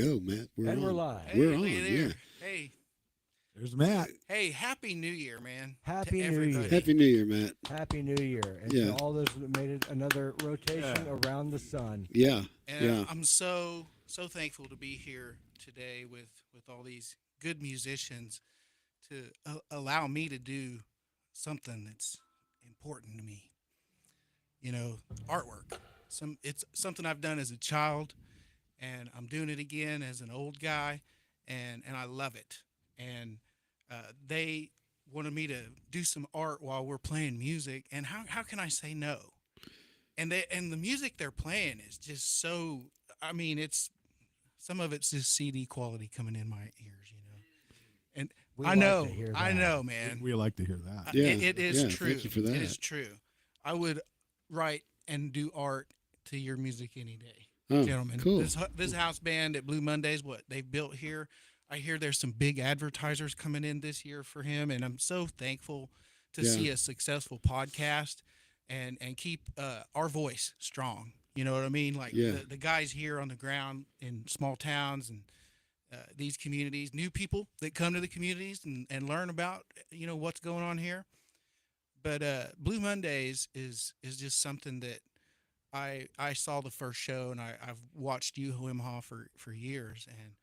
go, Matt. We're And on. we're live. Hey, We're on. look at there. Yeah. Hey, There's Matt. hey, Happy New Year, man. Happy to New Year. everybody. Happy New Year, Matt. Happy New Year. And Yeah. to all those that made it another rotation Yeah. around the sun. Yeah. And Yeah. I'm so thankful to be here today with all these good musicians to allow me to do something that's important to me. You know, artwork. It's something I've done as a child, and I'm doing it again as an old guy, and I love it. And they wanted me to do some art while we're playing music, and how can I say no? And the music they're playing is just so. I mean, it's some of it's just CD quality coming in my ears, you know. And We I like know, to hear I that. know, man. We like to hear that. Yeah, It is yeah, true. thank you for that. It is true. I would write and do art to your music any day, Oh, gentlemen. cool. This house band at BleuMondaze, what they've built here. I hear there's some big advertisers coming in this year for him, and I'm so thankful to Yeah. see a successful podcast and keep our voice strong. You know what I mean? Like Yeah. the guys here on the ground in small towns and these communities, new people that come to the communities and learn about, you know, what's going on here. But BleuMondaze is just something that I saw the first show, and I've watched you Wimha for years, and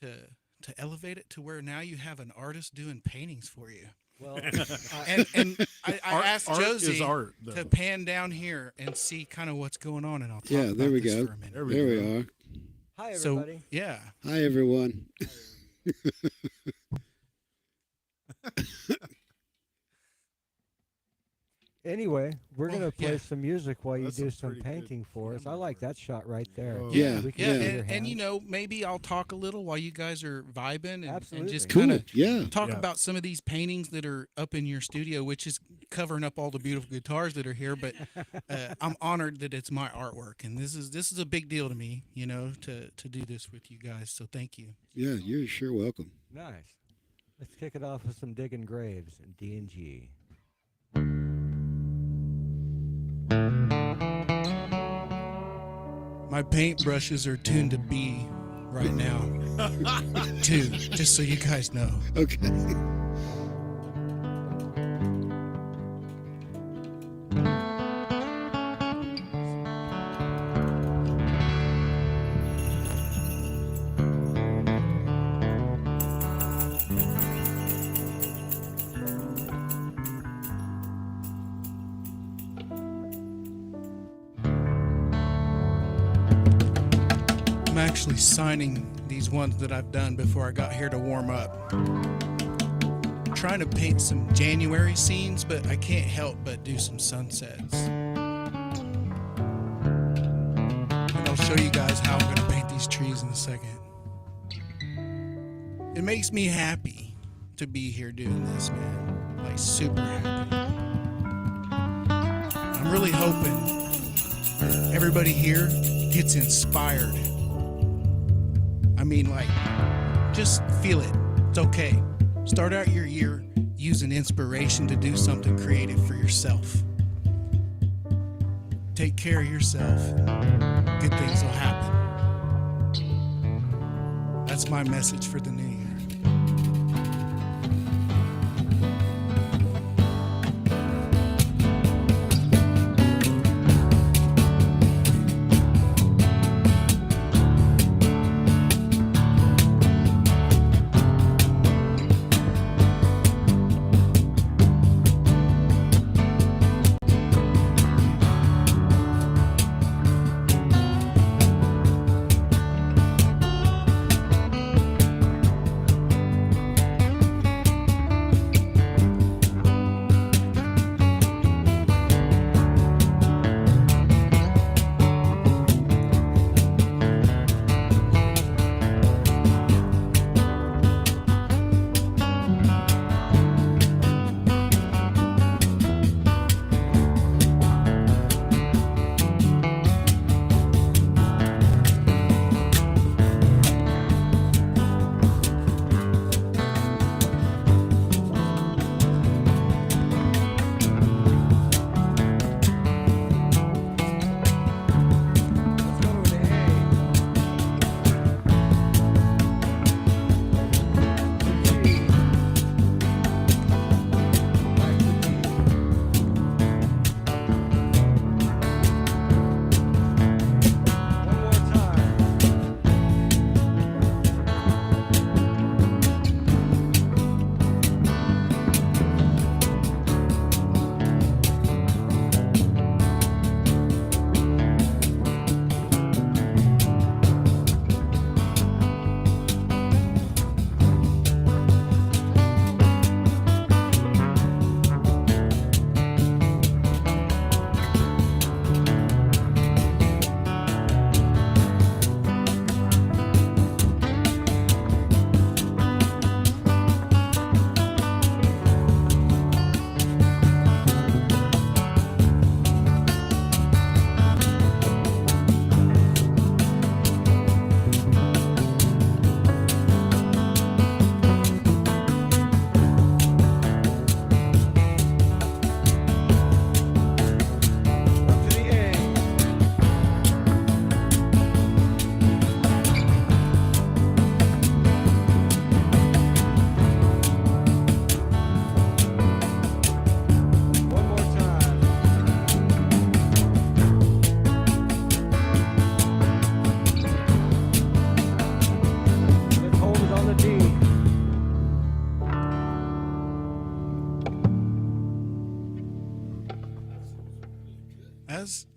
to elevate it to where now you have an artist doing paintings for you. Well, And I asked art Josie is art, though. to pan down here and see kind of what's going on, and I'll talk Yeah, about there we this go. for a minute. There we There go. we are. hi, So everybody. yeah, Hi, everyone. Anyway, we're Well, going to play yeah. some music while you That's do some some pretty good painting for us. I camera like work. that shot right there. Oh. Yeah, we can yeah, see your and hand. you know, maybe I'll talk a little while you guys are vibing and Absolutely. just Cool. kind of Yeah. talk Yeah. about some of these paintings that are up in your studio, which is covering up all the beautiful guitars that are here. But I'm honored that it's my artwork, and this is a big deal to me, you know, to do this with you guys. So thank you. Yeah, you're sure welcome. Nice. Let's kick it off with some Digging Graves and D&G. My paintbrushes are tuned to B right now, too, just so you guys know. Okay. I'm actually signing these ones that I've done before I got here to warm up. I'm trying to paint some January scenes, but I can't help but do some sunsets. And I'll show you guys how I'm going to paint these trees in a second. It makes me happy to be here doing this, man. Like, super happy. I'm really hoping everybody here gets inspired. I mean, like, just feel it. It's okay. Start out your year using inspiration to do something creative for yourself. Take care of yourself. Good things will happen. That's my message for the new year.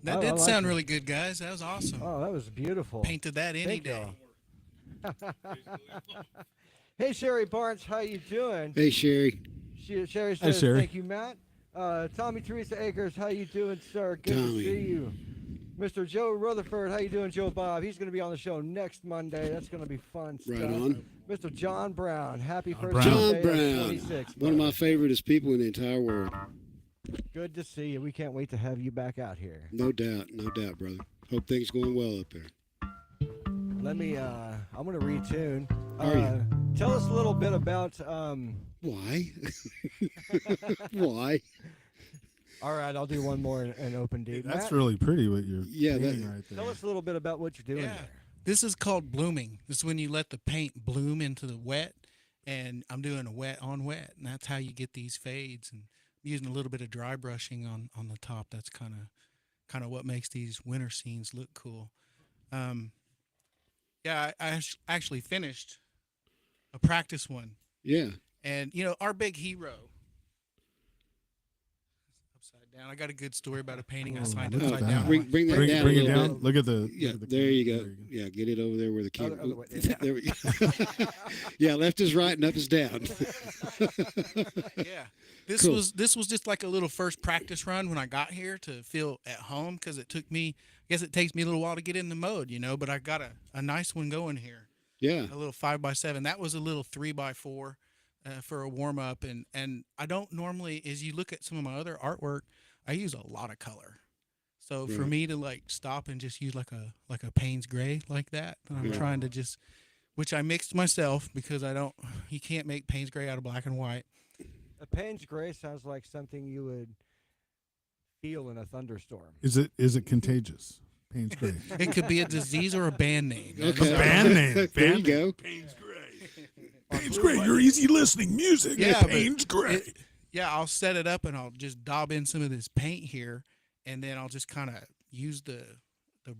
That I did like sound it. really good, guys. That was awesome. Oh, that was beautiful. Painted that any Thank day. you. Hey, Sherry Barnes, how you doing? Hey, Sherry. Sherry Hi, says, Sherry. thank you, Matt. Tommy Teresa Akers, how you doing, sir? Good to Tommy. see you. Mr. Joe Rutherford, how you doing, Joe Bob? He's going to be on the show next Monday. That's going to be fun stuff. Right on. Mr. John Brown, happy first Brown. John birthday of Brown, 26. one of my brother. favoriteest people in the entire world. Good to see you. We can't wait to have you back out here. No doubt, brother. Hope things going well up there. Let me, I'm going to retune. Are you? Tell us a little bit about, Why? Why? all right, I'll do one more in open D. That's Matt, really pretty what you're Yeah, painting that- right there. tell us a little bit about what you're doing Yeah. there. This is called blooming. This is when you let the paint bloom into the wet, and I'm doing a wet on wet, and that's how you get these fades. And I'm using a little bit of dry brushing on the top. That's kind of what makes these winter scenes look cool. Yeah, I actually finished a practice one, Yeah. and our big hero. Upside down. I got a good story about a painting I Oh, signed look at upside that. down. Bring that Bring, down bring a it little down. bit. Look at the. Yeah, look at the there you camera. go. Yeah, get it over there where the camera. Other way. There we go. Yeah, left is right and up is down. Yeah, this Cool. was just like a little first practice run when I got here to feel at home, because it took me. I guess it takes me a little while to get in the mode, but I got a nice one going here. Yeah. A little 5x7. That was a little 3x4 for a warm up, and I don't normally, as you look at some of my other artwork, I use a lot of color. So for Right. me to like stop and just use like a Payne's gray like that, and I'm Yeah. trying to just, which I mixed myself because you can't make Payne's gray out of black and white. A Payne's Gray sounds like something you would feel in a thunderstorm. Is it contagious? Payne's Gray. It could be a disease or a band name. Okay. Band name. There you Band go. name. Payne's Gray. Payne's Gray. Your easy listening music. Yeah, is but Payne's Gray. Yeah, I'll set it up and I'll just daub in some of this paint here, and then I'll just kind of use the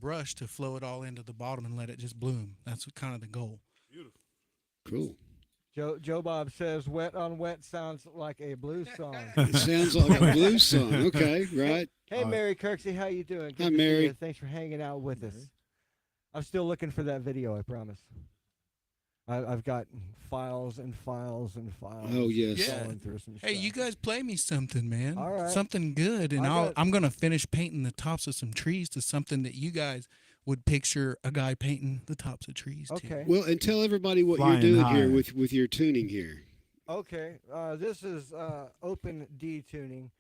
brush to flow it all into the bottom and let it just bloom. That's kind of the goal. Cool. Joe Bob says, "Wet on Wet" sounds like a blues song. It sounds like a blues song. Okay, right. Hey, Mary Kirksey, how you doing? Good Hi, to see Mary. you. Thanks for hanging out with us. I'm still looking for that video, I promise. I've got files and files and files. Oh, yes. Yeah. Going through some Hey, stuff. you guys play me something, man. All right. Something good, and I got- I'm gonna finish painting the tops of some trees to something that you guys would picture a guy painting the tops of trees to. Okay. Well, and tell everybody what Flying you're doing high. here with your tuning here. Okay. This is open D tuning,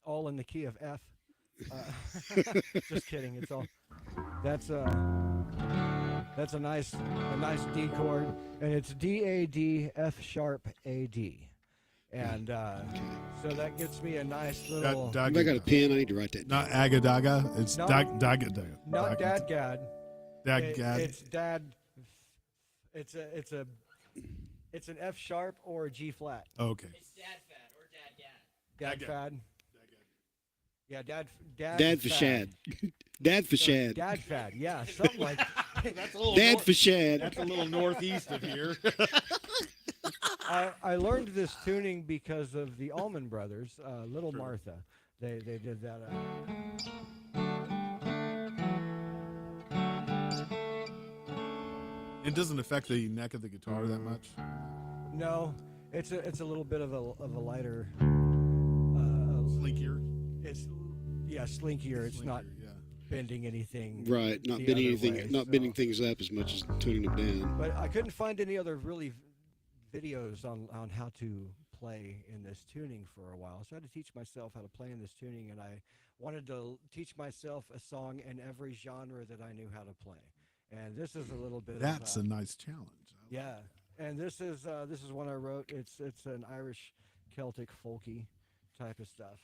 all in the key of F. Just kidding. It's all. That's a nice D chord, and it's D A D F sharp A D, and so that gets me a nice little. I got a pen. I need to write that down. Not agadaga. It's No. dagadaga. Not dadgad. Dagad. It's dad. It's an F sharp or a G flat. Okay. It's dad fad or dad gad. Dad fad. Yeah, dad. Dad for fad. shad. Dad for shad. Dad fad. Yeah, something like. That's a little Dad for shad. That's a little northeast of here. I learned this tuning because of the Allman Brothers, Little Martha. They did that. It doesn't affect the neck of the guitar that much. No, it's a little bit of a lighter. Slinkier. It's slinkier. It's not Yeah. bending anything. Right. Not the bending other anything. way, Not so- bending things up as much as tuning them down. But I couldn't find any other really videos on how to play in this tuning for a while. So I had to teach myself how to play in this tuning, and I wanted to teach myself a song in every genre that I knew how to play. And this is a little bit. That's of, a nice challenge. yeah. And this is one I wrote. It's an Irish Celtic folky type of stuff.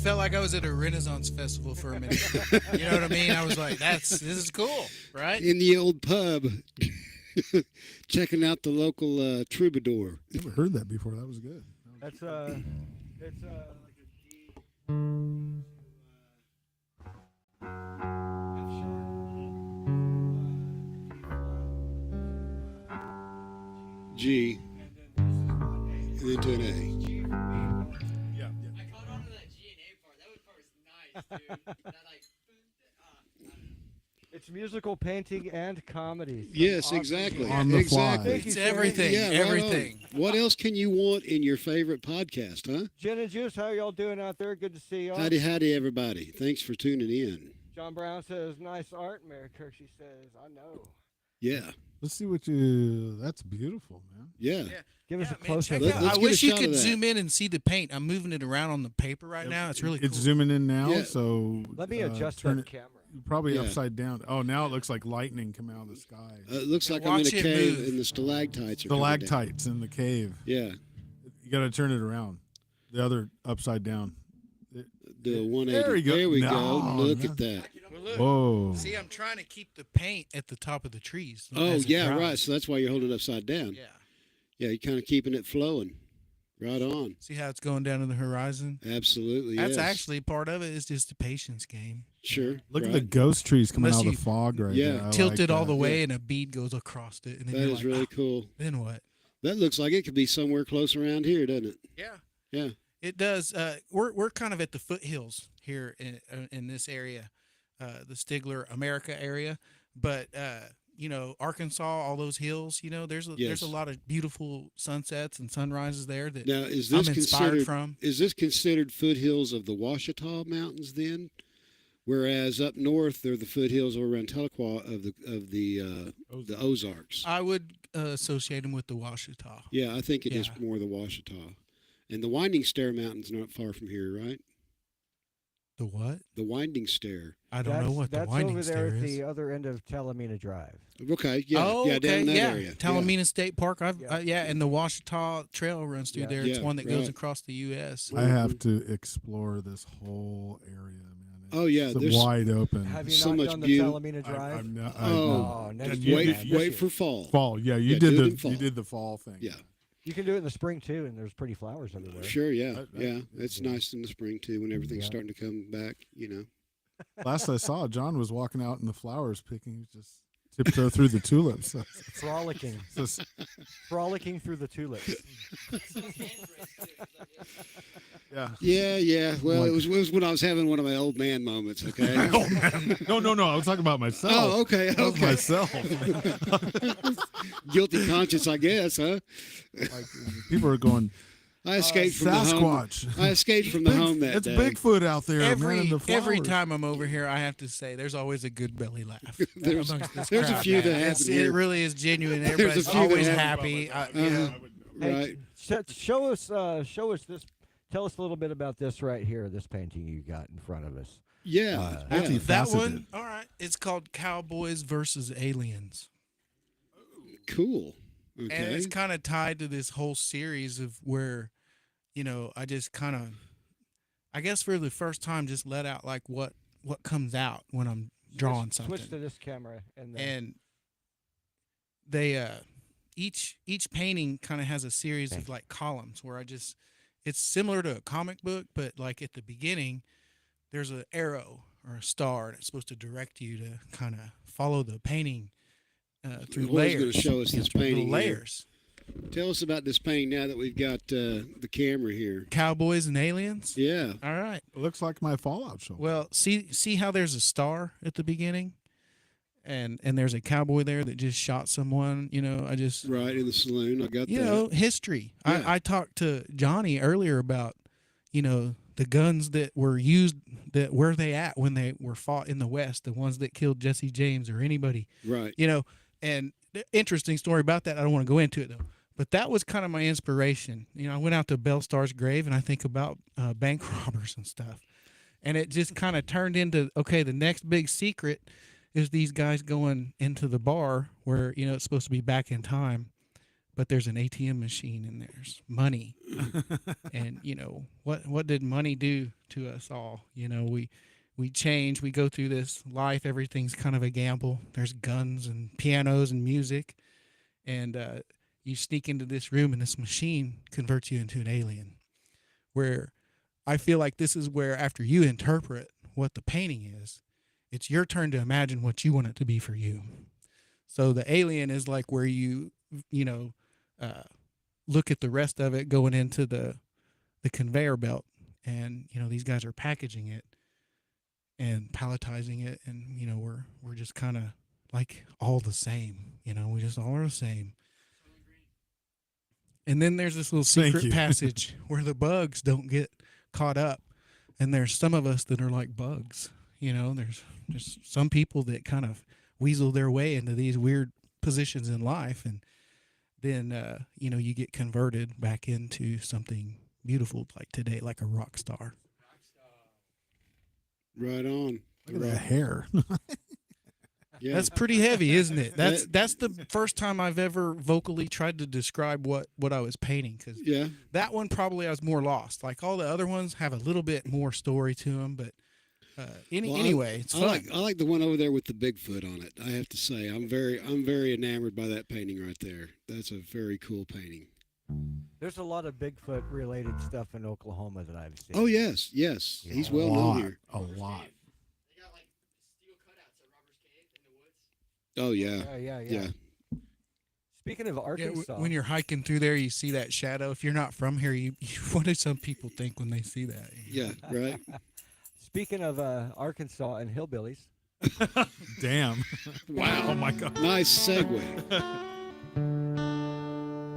felt like I was at a Renaissance festival for a minute. You know what I mean? I was like, this is cool, right? In the old pub, checking out the local troubadour. Never heard that before. That was good. That's it's like a D. G, and then to an A. Yeah. I caught on to that G and A part. That part was nice, dude. That like, It's musical painting and comedy. Yes, Awesome. exactly. On the fly. Exactly. Thank you, It's sir. everything. Yeah, right everything. on. What else can you want in your favorite podcast, huh? Gin and Juice, how y'all doing out there? Good to see y'all. Howdy, howdy, everybody. Thanks for tuning in. John Brown says, nice art. Mary Kirksey says, I know. Yeah, Let's see what you. That's beautiful, man. yeah. Give us a man, close check up. it out. Let's I get a wish you shot could of that. zoom in and see the paint. I'm moving it around on the paper right now. It's really cool. It's zooming in now, Yeah. so Let me adjust turn that it camera. probably Yeah. upside down. Oh, now it looks like lightning coming out of the sky. It looks like Yeah, I'm in a watch it cave move. and the stalactites are coming down. Stalactites in the cave. Yeah, You got to turn it around. The other upside down. the 180. There we go. There we No, go. Look no. at that. Well, look. Whoa. See, I'm trying to keep the paint at the top of the trees. Oh, as it yeah, dries. right. So that's why you're holding it upside down. Yeah. Yeah, you're kind of keeping it flowing. Right on. See how it's going down to the horizon? Absolutely. That's yes. actually part of it. It's just a patience game. Sure. Look right. at the ghost trees coming Unless out of you- the fog right Yeah. there. I Tilt like it all that. the way, and a bead goes across it, and then That you're is like, really "Ah, cool. then what? That looks like it could be somewhere close around here, doesn't it? Yeah. Yeah. It does. We're kind of at the foothills here in this area, the Stigler America area. But you know, Arkansas, all those hills. You know, there's Yes. a lot of beautiful sunsets and sunrises there that Now, is I'm this inspired considered from. is this considered foothills of the Ouachita Mountains then? Whereas up north, they're the foothills over around Tahlequah of the Ozarks. I would associate them with the Ouachita. Yeah, I think it is Yeah. more the Ouachita. And the Winding Stair Mountain's not far from here, right? The what? The Winding Stair. I don't know what the That's winding over there stair at is. the other end of Talamina Drive. Okay, yeah, oh, yeah, okay, down in that yeah. area. Talamina State Park. Yeah. Yeah, and the Ouachita Trail runs through Yeah. there. It's Yeah, one that goes right. across the U.S. I have to explore this whole area, man. Oh, yeah, It's there's- wide open. Have you So not much done the beauty. Talamina Drive? I'm not, Oh, Oh, next and year, you- man. wait This for year. fall. fall. Yeah, you Yeah, did do it the in fall. you did the fall thing. Yeah, You can do it in the spring too, and there's pretty flowers everywhere. sure, yeah, That- yeah. It's nice in the spring too when everything's Yeah. starting to come back. You know. Last I saw, John was walking out in the flowers, picking. He was just tiptoe through the tulips. Frolicking, Just- frolicking through the tulips. yeah. Yeah, yeah. Well, Like- it was when I was having one of my old man moments. Okay. Oh man, no! I was talking about myself. Oh, okay, That was okay. myself. Guilty conscience, I guess, huh? Like, people are going I escaped from the home. Sasquatch. I escaped from the home that It's day. Bigfoot out there, man. Every In the every flowers. time I'm over here, I have to say there's always a good belly laugh. There's- amongst this there's a crowd, few man. that It's- happen It here. really is genuine. There's a Everybody's few that always happen. happy. You know, Right. Show us this. Tell us a little bit about this right here. This painting you got in front of us. Yeah. yeah. Multi- that Faceted. one. All right. It's called Cowboys versus Aliens, Cool. and Okay. it's kind of tied to this whole series of where, you know, I just kind of, I guess for the first time, just let out like what comes out when I'm drawing something. Switch to this camera, and then And they each painting kind of has a series of like columns where it's similar to a comic book, but like at the beginning there's an arrow or a star, and it's supposed to direct you to kind of follow the painting through What is gonna layers. show us this through the painting here? layers. Tell us about this painting now that we've got the camera here. Cowboys and aliens. Yeah. All right. It looks like my Fallout show. Well, see how there's a star at the beginning, and there's a cowboy there that just shot someone. You know, I just Right in the saloon. I got you that. know history. Yeah. I talked to Johnny earlier about, you know, the guns that were used, that where they at when they were fought in the West, the ones that killed Jesse James or anybody, Right. you know. And the interesting story about that, I don't want to go into it though, but that was kind of my inspiration. You know, I went out to Bellstar's grave and I think about bank robbers and stuff, and it just kind of turned into, okay, the next big secret is these guys going into the bar where, you know, it's supposed to be back in time, but there's an ATM machine and there's money. And what did money do to us all? We change, we go through this life, everything's kind of a gamble. There's guns and pianos and music, and you sneak into this room and this machine converts you into an alien. Where I feel like this is where, after you interpret what the painting is, it's your turn to imagine what you want it to be for you. So the alien is like where you look at the rest of it going into the conveyor belt, and these guys are packaging it and palletizing it, and we're just kind of like all the same. We just all are the same. And then there's this little secret passage where the bugs don't get caught up, and there's some of us that are like bugs. There's just some people that kind of weasel their way into these weird positions in life, and then you get converted back into something beautiful, like today, like a rock star. Right on. Look at that hair. Yeah. That's pretty heavy, isn't it? That's the first time I've ever vocally tried to describe what I was painting, because Yeah. that one probably I was more lost. Like all the other ones have a little bit more story to them, but anyway, it's fun. I like the one over there with the Bigfoot on it. I have to say, I'm very enamored by that painting right there. That's a very cool painting. There's a lot of Bigfoot related stuff in Oklahoma that I've seen. Oh yes, he's well known here. A lot. They got like steel cutouts at Robbers Cave in the woods. Oh yeah, Yeah. Speaking of Arkansas, when you're hiking through there, you see that shadow. If you're not from here, what do some people think when they see that? yeah, right. speaking of Arkansas and hillbillies, Damn. Wow. Oh my God. Nice segue.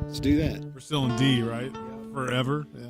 Let's do that. We're still in D, right? Forever. Yeah.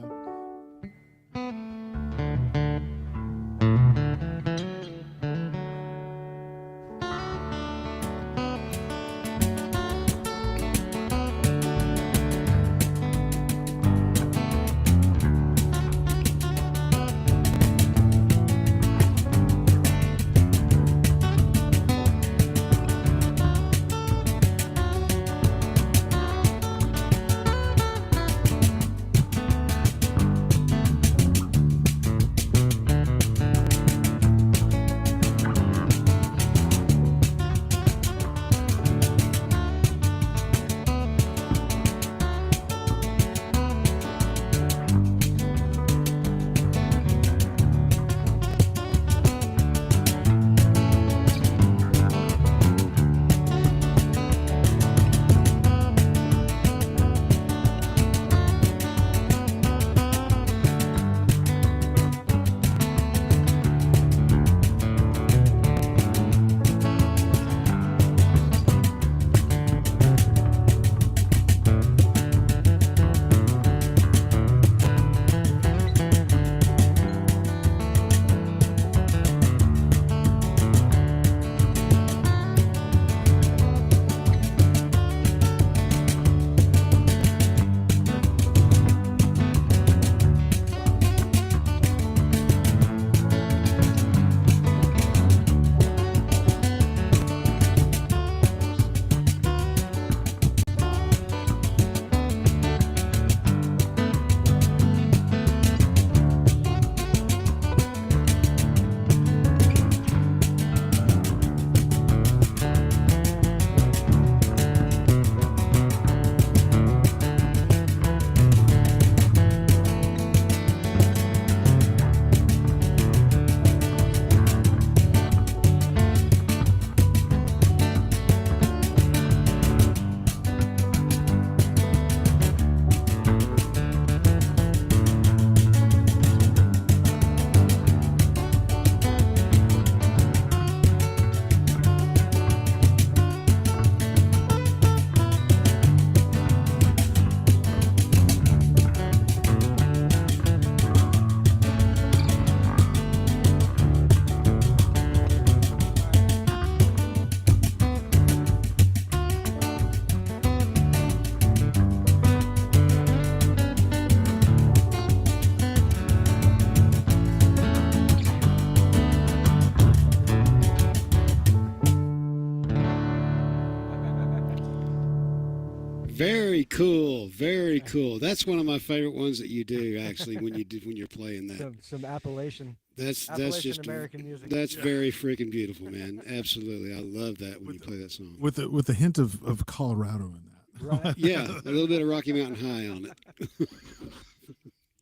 Very cool. Very cool. That's one of my favorite ones that you do. Actually, when you're playing that, some Appalachian that's just American music. that's very freaking beautiful, man. Absolutely, I love that when you play that song. with a hint of Colorado in that. Right. Yeah, a little bit of Rocky Mountain High on it.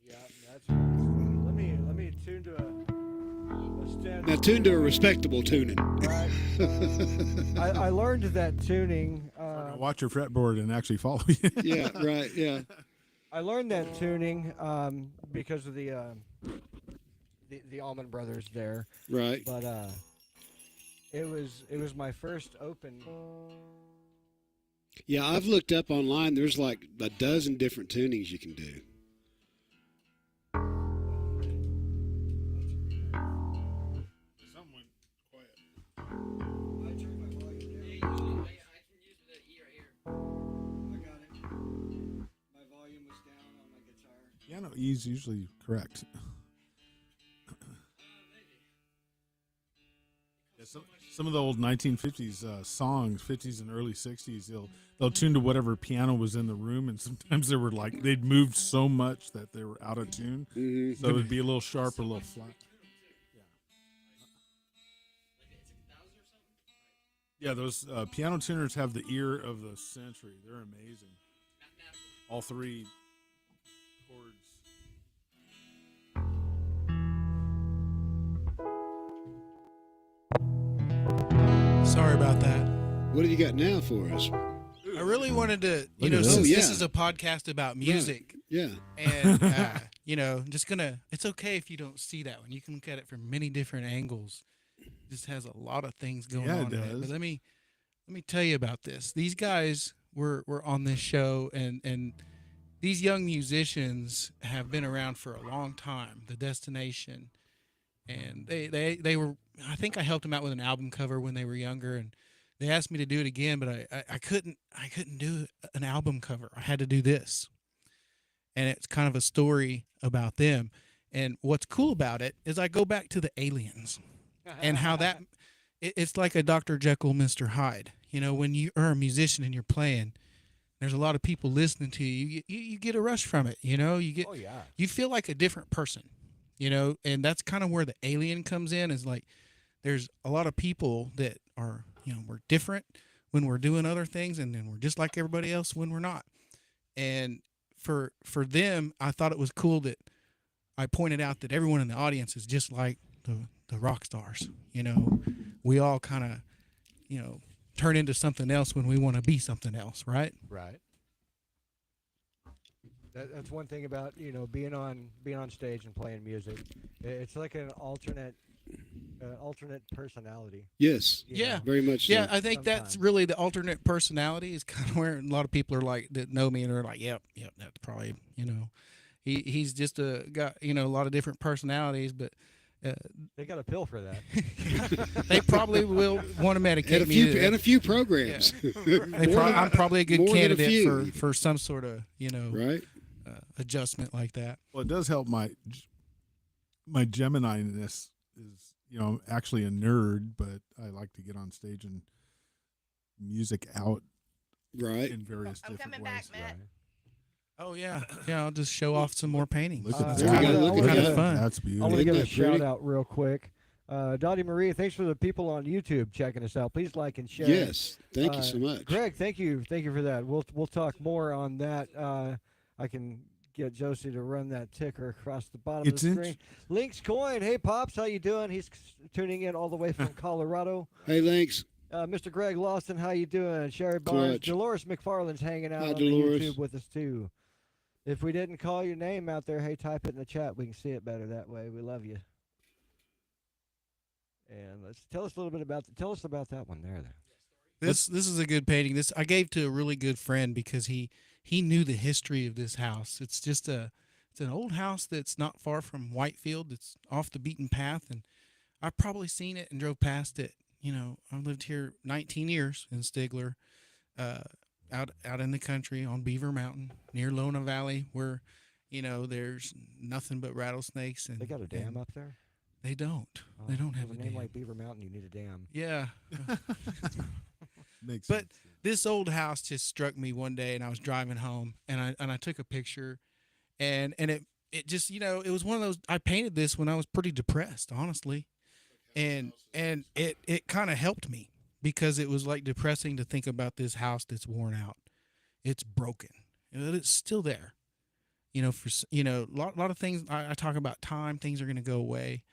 Yeah, that's right. Let me tune to a standard. Now tune to a respectable tuning. Right. I learned that tuning. Watch your fretboard and actually follow you. Yeah, right. Yeah. I learned that tuning because of the Allman Brothers there. Right. But it was my first open. Yeah, I've looked up online. There's like a dozen different tunings you can do. Piano E is usually correct. Yeah, some of the old 1950s songs, 50s and early 60s, they'll tune to whatever piano was in the room, and sometimes they were like they'd moved so much that they were out of tune, Mm-hmm. so it'd be a little sharp or a little flat. Yeah, those piano tuners have the ear of the century. They're amazing. All three chords. Sorry about that. What have you got now for us? I really wanted to, Look at since this. this Yeah. is a podcast about music, Yeah. and just gonna. It's okay if you don't see that one. You can look at it from many different angles. It just has a lot of things going Yeah, it on in it. does. But let me tell you about this. These guys were on this show, and these young musicians have been around for a long time. The Destination, and they were. I think I helped them out with an album cover when they were younger, and they asked me to do it again, but I couldn't do an album cover. I had to do this, and it's kind of a story about them. And what's cool about it is I go back to the aliens and how that it's like a Dr. Jekyll, Mr. Hyde. When you are a musician and you're playing, there's a lot of people listening to you. You get a rush from it. You get Oh yeah. you feel like a different person. And that's kind of where the alien comes in. Is like there's a lot of people that are we're different when we're doing other things, and then we're just like everybody else when we're not. And for them, I thought it was cool that I pointed out that everyone in the audience is just like the rock stars. We all kind of turn into something else when we want to be something else, right? Right. That's one thing about being on stage and playing music. It's like an alternate personality. Yes. Yeah. Very much so. Yeah, I think that's Sometimes. really the alternate personality is kind of where a lot of people are like that know me and they're like, yep, that's probably he's just a got a lot of different personalities, but They got a pill for that. they probably will want to medicate And me. to that. a few programs. I'm probably a good more than a candidate few. for some sort of Right. adjustment like that. Well, it does help my Gemini-ness is, I'm actually a nerd, but I like to get on stage and music out Right. in various I'm different coming ways. back, Matt. Oh yeah, I'll just show off some more paintings. Look at There we go, look at kind that. of fun. That's I beautiful. want to give a Isn't that pretty? shout out real quick. Dottie Marie, thanks for the people on YouTube checking us out. Please like and share. Yes. Thank you so much. Greg, thank you for that. We'll talk more on that. I can get Josie to run that ticker across the bottom It's of the screen. Link's Coin, hey pops, how you doing? He's tuning in all the way from Colorado. Hey, Links. Mr. Greg Lawson, how you doing? Sherry Barnes, Clutch. Dolores McFarland's hanging out Hi, on Dolores. the YouTube with us too. If we didn't call your name out there, hey, type it in the chat. We can see it better that way. We love you. And tell us about that one there. This is a good painting. This I gave to a really good friend because he knew the history of this house. It's just it's an old house that's not far from Whitefield. It's off the beaten path, and I've probably seen it and drove past it. I've lived here 19 years in Stigler, out in the country on Beaver Mountain near Lona Valley, where there's nothing but rattlesnakes. And They got a dam up there? They don't. They don't have With a name dam. like Beaver Mountain, you need a dam. Yeah. Makes But sense. this old house just struck me one day, and I was driving home, and I took a picture, and it just, it was one of those. I painted this when I was pretty depressed, honestly, and it kind of helped me because it was like depressing to think about this house that's worn out, it's broken, and it's still there. A lot of things I talk about time, things are going to go away.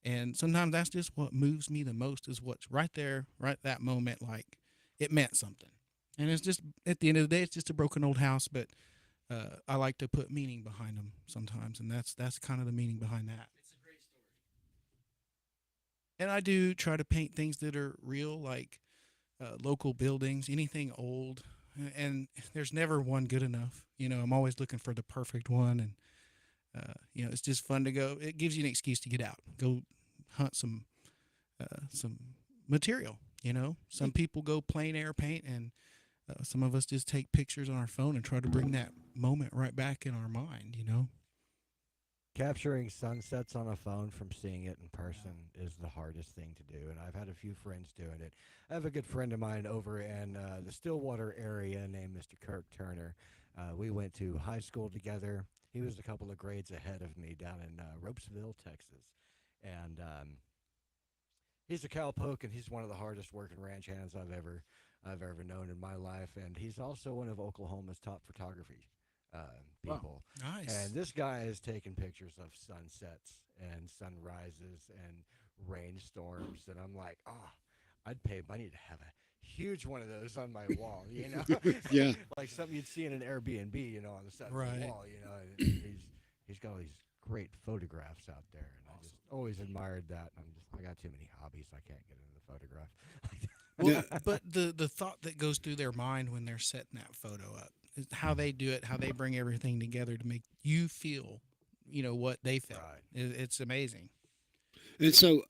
And sometimes that's just what moves me the most is what's right there, right that moment, like it meant something. And it's just, at the end of the day, it's just a broken old house, but I like to put meaning behind them sometimes. And that's kind of the meaning behind that. It's a great story. And I do try to paint things that are real, like local buildings, anything old. And there's never one good enough. I'm always looking for the perfect one. And it's just fun to go. It gives you an excuse to get out, go hunt some material. Some people go plein air paint, and some of us just take pictures on our phone and try to bring that moment right back in our mind. Capturing sunsets on a phone from seeing it in person is the hardest thing to do, and I've had a few friends doing it. I have a good friend of mine over in the Stillwater area named Mr. Kirk Turner. We went to high school together. He was a couple of grades ahead of me down in Ropesville, Texas, and he's a cowpoke, and he's one of the hardest working ranch hands I've ever known in my life, and he's also one of Oklahoma's top photography people. Wow. Nice. And this guy is taking pictures of sunsets and sunrises and rainstorms, and I'm like, I'd pay money to have a huge one of those on my wall, Yeah. like something you'd see in an Airbnb, on the side of Right. the wall, and he's got all these great photographs out there, and I just always admired that. I got too many hobbies, I can't get into the photograph. Well, but the thought that goes through their mind when they're setting that photo up is how they do it, how they bring everything together to make you feel, what they felt. Right. It's amazing. And so,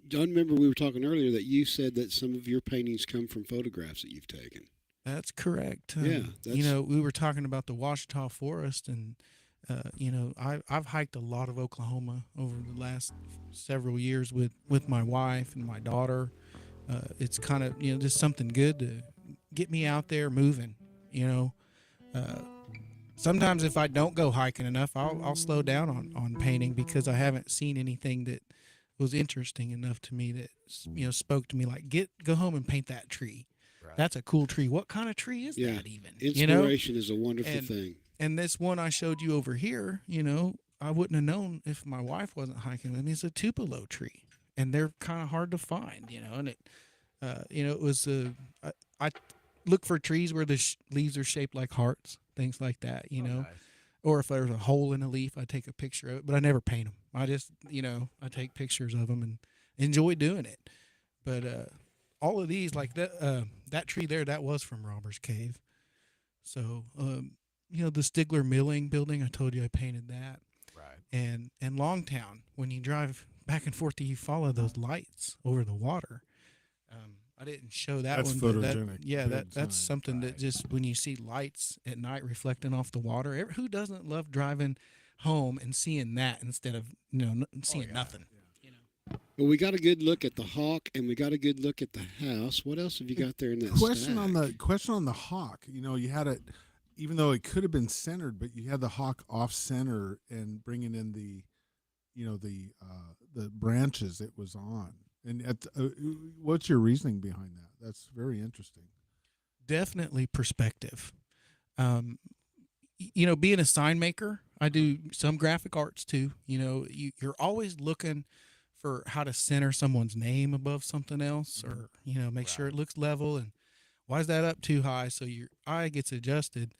John, remember we were talking earlier that you said that some of your paintings come from photographs that you've taken. That's correct. Yeah, We were talking about the Ouachita Forest, and I've hiked a lot of Oklahoma over the last several years with my wife and my daughter. It's kind of just something good to get me out there moving. Sometimes if I don't go hiking enough, I'll slow down on painting because I haven't seen anything that was interesting enough to me that spoke to me. Like, go home and paint that tree. Right. That's a cool tree. What kind of tree is Yeah. that even? Inspiration is a wonderful And- thing. And this one I showed you over here, I wouldn't have known if my wife wasn't hiking with me. It's a tupelo tree, and they're kind of hard to find, and it, it was I look for trees where the leaves are shaped like hearts, things like that, Nice. or if there's a hole in a leaf, I take a picture of it, but I never paint them. I just, I take pictures of them and enjoy doing it. But all of these, like that tree there, that was from Robbers Cave. So, the Stigler Milling building, I told you I painted that. Right. And Longtown, when you drive back and forth, you follow those lights over the water. I didn't show that That's one. But photogenic, yeah, big that's time. something that just when you see lights at night reflecting off the water, who doesn't love driving home and seeing that instead of seeing nothing? Well, we got a good look at the hawk, and we got a good look at the house. What else have you got there in that Question stack? on the hawk. You had it, even though it could have been centered, but you had the hawk off center and bringing in the branches it was on. And what's your reasoning behind that? That's very interesting. Definitely perspective. Being a sign maker, I do some graphic arts too. You're always looking for how to center someone's name above something else, or make sure it looks level. And why is that up too high? So your eye gets adjusted.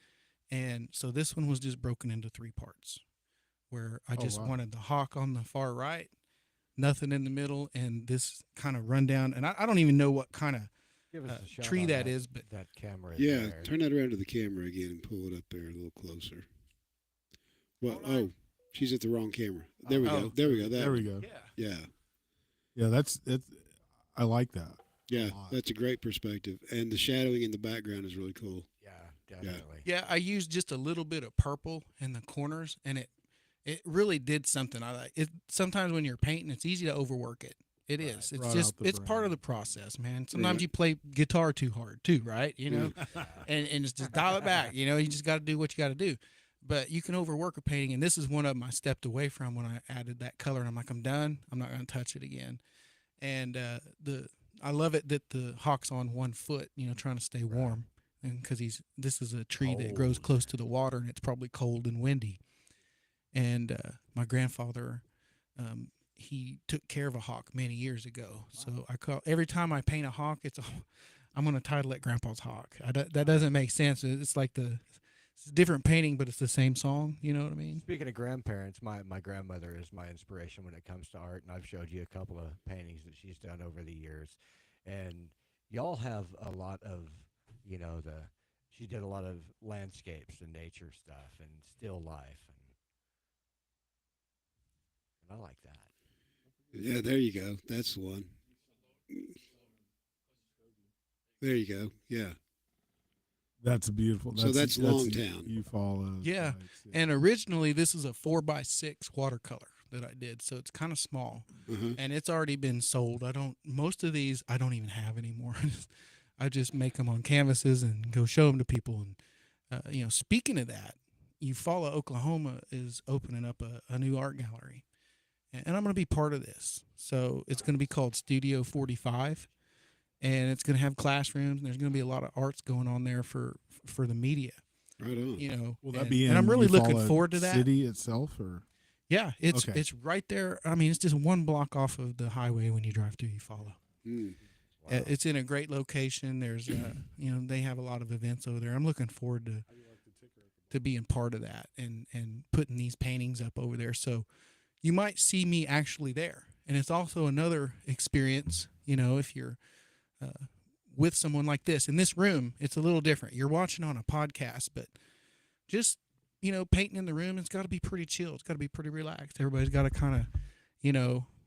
And so this one was just broken into 3 parts, where I just wanted the hawk on the far right, nothing in the middle, and this kind of rundown. And I don't even know what kind of Give us a shot tree on that is, but that camera. Yeah, there. turn that around to the camera again and pull it up there a little closer. Well, she's at the wrong camera. There we go. There we go. There we go. Yeah. Yeah, that's it. I like that. Yeah, lot. that's a great perspective. And the shadowing in the background is really cool. Yeah, definitely. yeah, I used just a little bit of purple in the corners, and it really did something. I like it. Sometimes when you're painting, it's easy to overwork it. It is. It's Brought just out the it's part brand. of the process, man. Sometimes Yeah. you play guitar too hard too, right? You know, and it's just dial it back. You know, you just got to do what you got to do. But you can overwork a painting, and this is one of them I stepped away from when I added that color. And I'm like, I'm done. I'm not going to touch it again. And I love it that the hawk's on 1 foot. You know, trying to stay warm, and because this is a tree that grows close to the water, and it's probably cold and windy. And my grandfather, he took care of a hawk many years ago. So I call every time I paint a hawk, I'm going to title it Grandpa's Hawk. That doesn't make sense. It's like it's a different painting, but it's the same song. You know what I mean? Speaking of grandparents, my grandmother is my inspiration when it comes to art, and I've showed you a couple of paintings that she's done over the years. And y'all have a lot of, she did a lot of landscapes and nature stuff and still life, and I like that. Yeah, there you go. That's the one. There you go. Yeah. That's beautiful. So that's Longtown. You fall. Yeah. And originally, this is a 4x6 watercolor that I did, so it's kind of small, and it's already been sold. Most of these I don't even have anymore. I just make them on canvases and go show them to people. And speaking of that, Eufaula, Oklahoma is opening up a new art gallery, and I'm going to be part of this. So it's going to be called Studio 45, and it's going to have classrooms, and there's going to be a lot of arts going on there for the media. Right on. Will that be in and I'm really looking Eufaula forward to that. city itself, or Yeah, it's Okay. it's right there. I mean, it's just 1 block off of the highway when you drive through Eufaula. Mm. It's in a great location. There's, they have a lot of events over there. I'm looking forward to being part of that and putting these paintings up over there. So you might see me actually there. And it's also another experience, if you're with someone like this. In this room, it's a little different. You're watching on a podcast, but just, painting in the room, it's got to be pretty chill. It's got to be pretty relaxed. Everybody's got to kind of,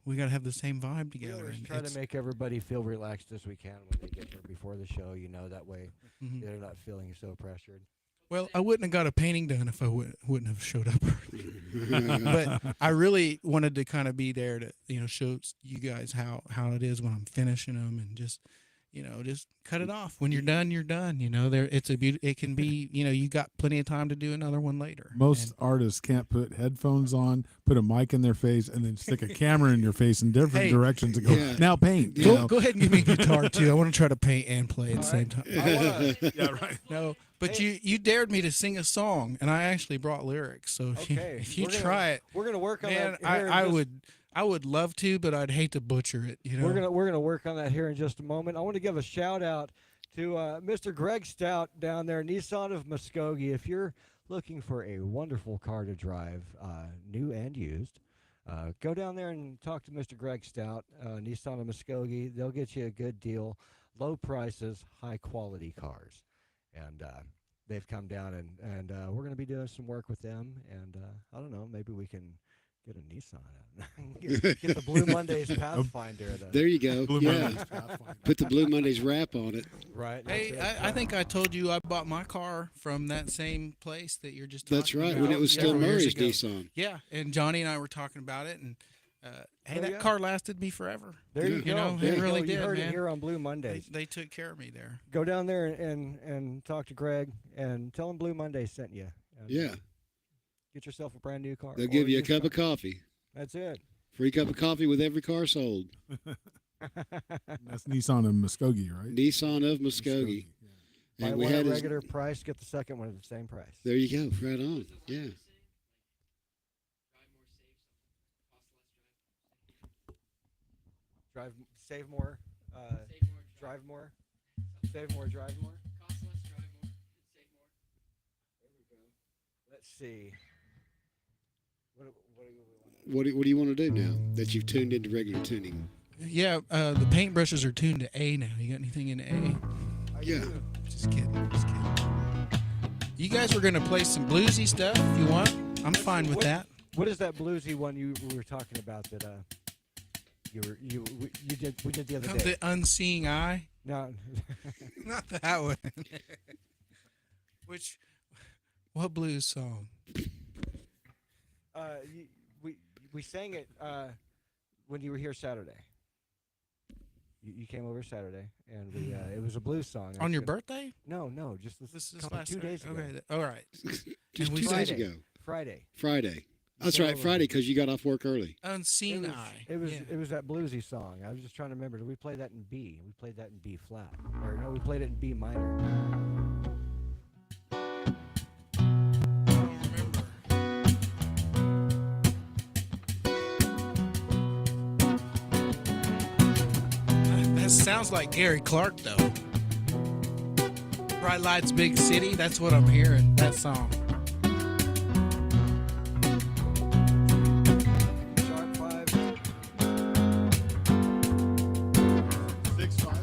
we got to have the same vibe We together. always And try to it's- make everybody feel relaxed as we can when they get here before the show. That way Mhm. they're not feeling so pressured. Well, I wouldn't have got a painting done if I wouldn't have showed up early. But I really wanted to kind of be there to, show you guys how it is when I'm finishing them, and just cut it off. When you're done, you're done. It can be, you got plenty of time to do another one later. most And- artists can't put headphones on, put a mic in their face, and then stick a camera in your face in different Hey, directions and go, yeah. now paint. you Go, know? go ahead and give me a guitar too. I want to try to paint and play at the same time. Yeah, right. No, but you dared me to sing a song, and I actually brought lyrics. So Okay, if you we're gonna- try it, We're gonna work on man, that. Here in I would love to, but I'd hate to butcher it. We're gonna work on that here in just a moment. I want to give a shout out to Mr. Greg Stout down there, Nissan of Muskogee. If you're looking for a wonderful car to drive, new and used, go down there and talk to Mr. Greg Stout, Nissan of Muskogee. They'll get you a good deal, low prices, high quality cars, and they've come down and we're gonna be doing some work with them. And I don't know, maybe we can get a Nissan. get the BleuMondaze Pathfinder. There you go. Blue Yeah. Mondays, Pathfinder. Put the BleuMondaze wrap on it. Right. Hey, that's it. I think I told you I bought my car from that same place that you're just talking That's right. about. When it was still several years Murray's ago. Nissan. Yeah, and Johnny and I were talking about it, and hey, There you that go. car lasted me forever. There you You go. know, There it you really go. did, You heard man. it here on BleuMondaze. They took care of me there. Go down there and talk to Greg and tell him BleuMondaze sent you. And Yeah. Get yourself a brand new car. They'll or give you a just cup of coffee. That's it. Free cup of coffee with every car sold. That's Nissan and Muskogee, right? Nissan of Muskogee. Buy And we one at had his, regular price, get the second one at the same price. there you go. Right on. Yeah. Drive, save more, drive more, save more, drive more. Cost less, drive more, save more. Let's see. What do you want? What do you want to do now that you've tuned into regular tuning? Yeah, the paintbrushes are tuned to A now. You got anything in A? Yeah. Just kidding. Just kidding. You guys were gonna play some bluesy stuff if you want. I'm fine with what- that. What is that bluesy one we were talking about that we did the other day? The Unseeing Eye. No, Not that one. What blues song? we sang it when you were here Saturday. You came over Saturday, and we it was a blues song. On your birthday? birthday? No, just This couple- last 2 days ago. Okay, all right. Just And we 2 days Friday. ago. Friday. Friday. That's came right, over. Friday, because you got off work early. Unseen It was, Eye. it was Yeah. it was that bluesy song. I was just trying to remember. Did we play that in B? We played that in B flat, or no? We played it in B minor. I don't remember. That sounds like Gary Clark, though. Bright Lights, Big City. That's what I'm hearing. That song. Sharp 5. 6-5.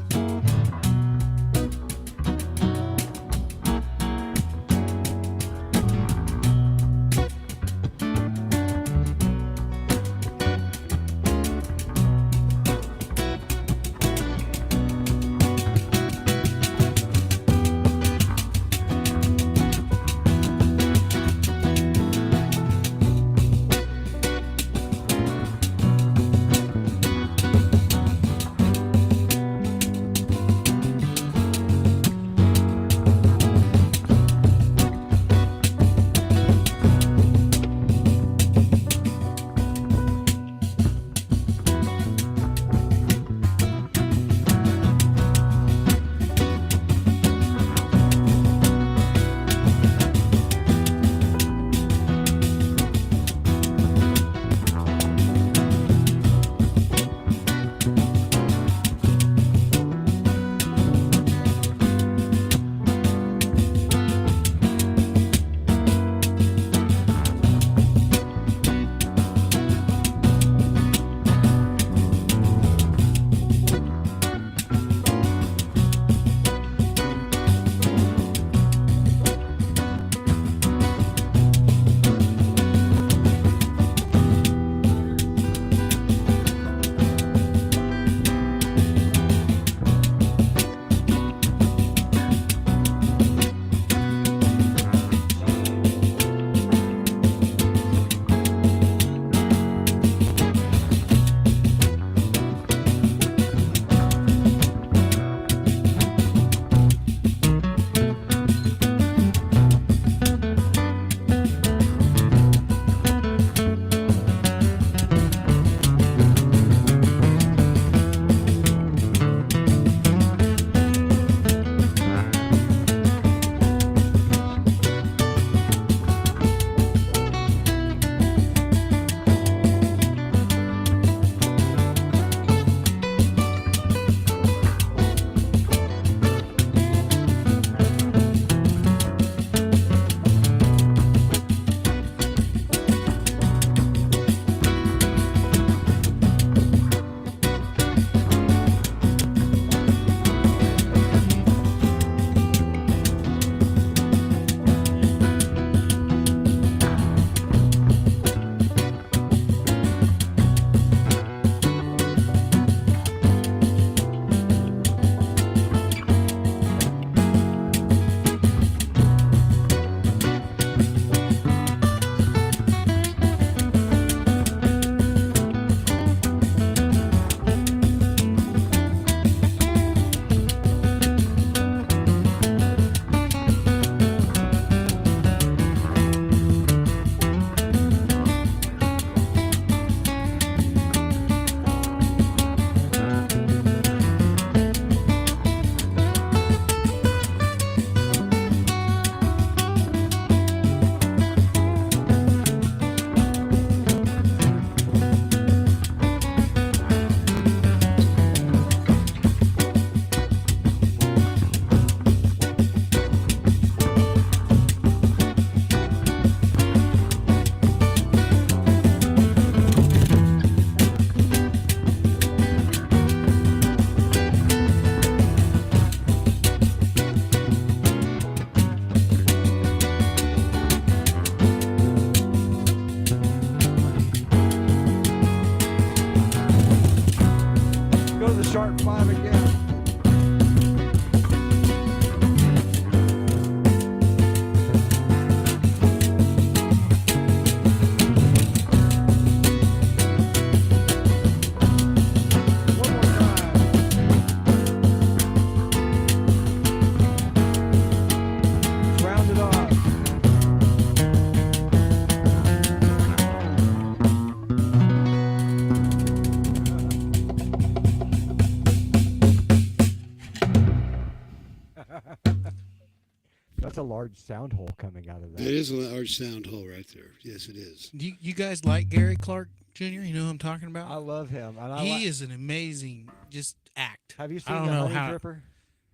That's a large sound hole coming out of That that. is a large sound hole right there. Yes, it is. Do you guys like Gary Clark Jr.? You know who I'm talking about? I love him. And He is an amazing just act. Have you I seen don't the know Honey how. Dripper?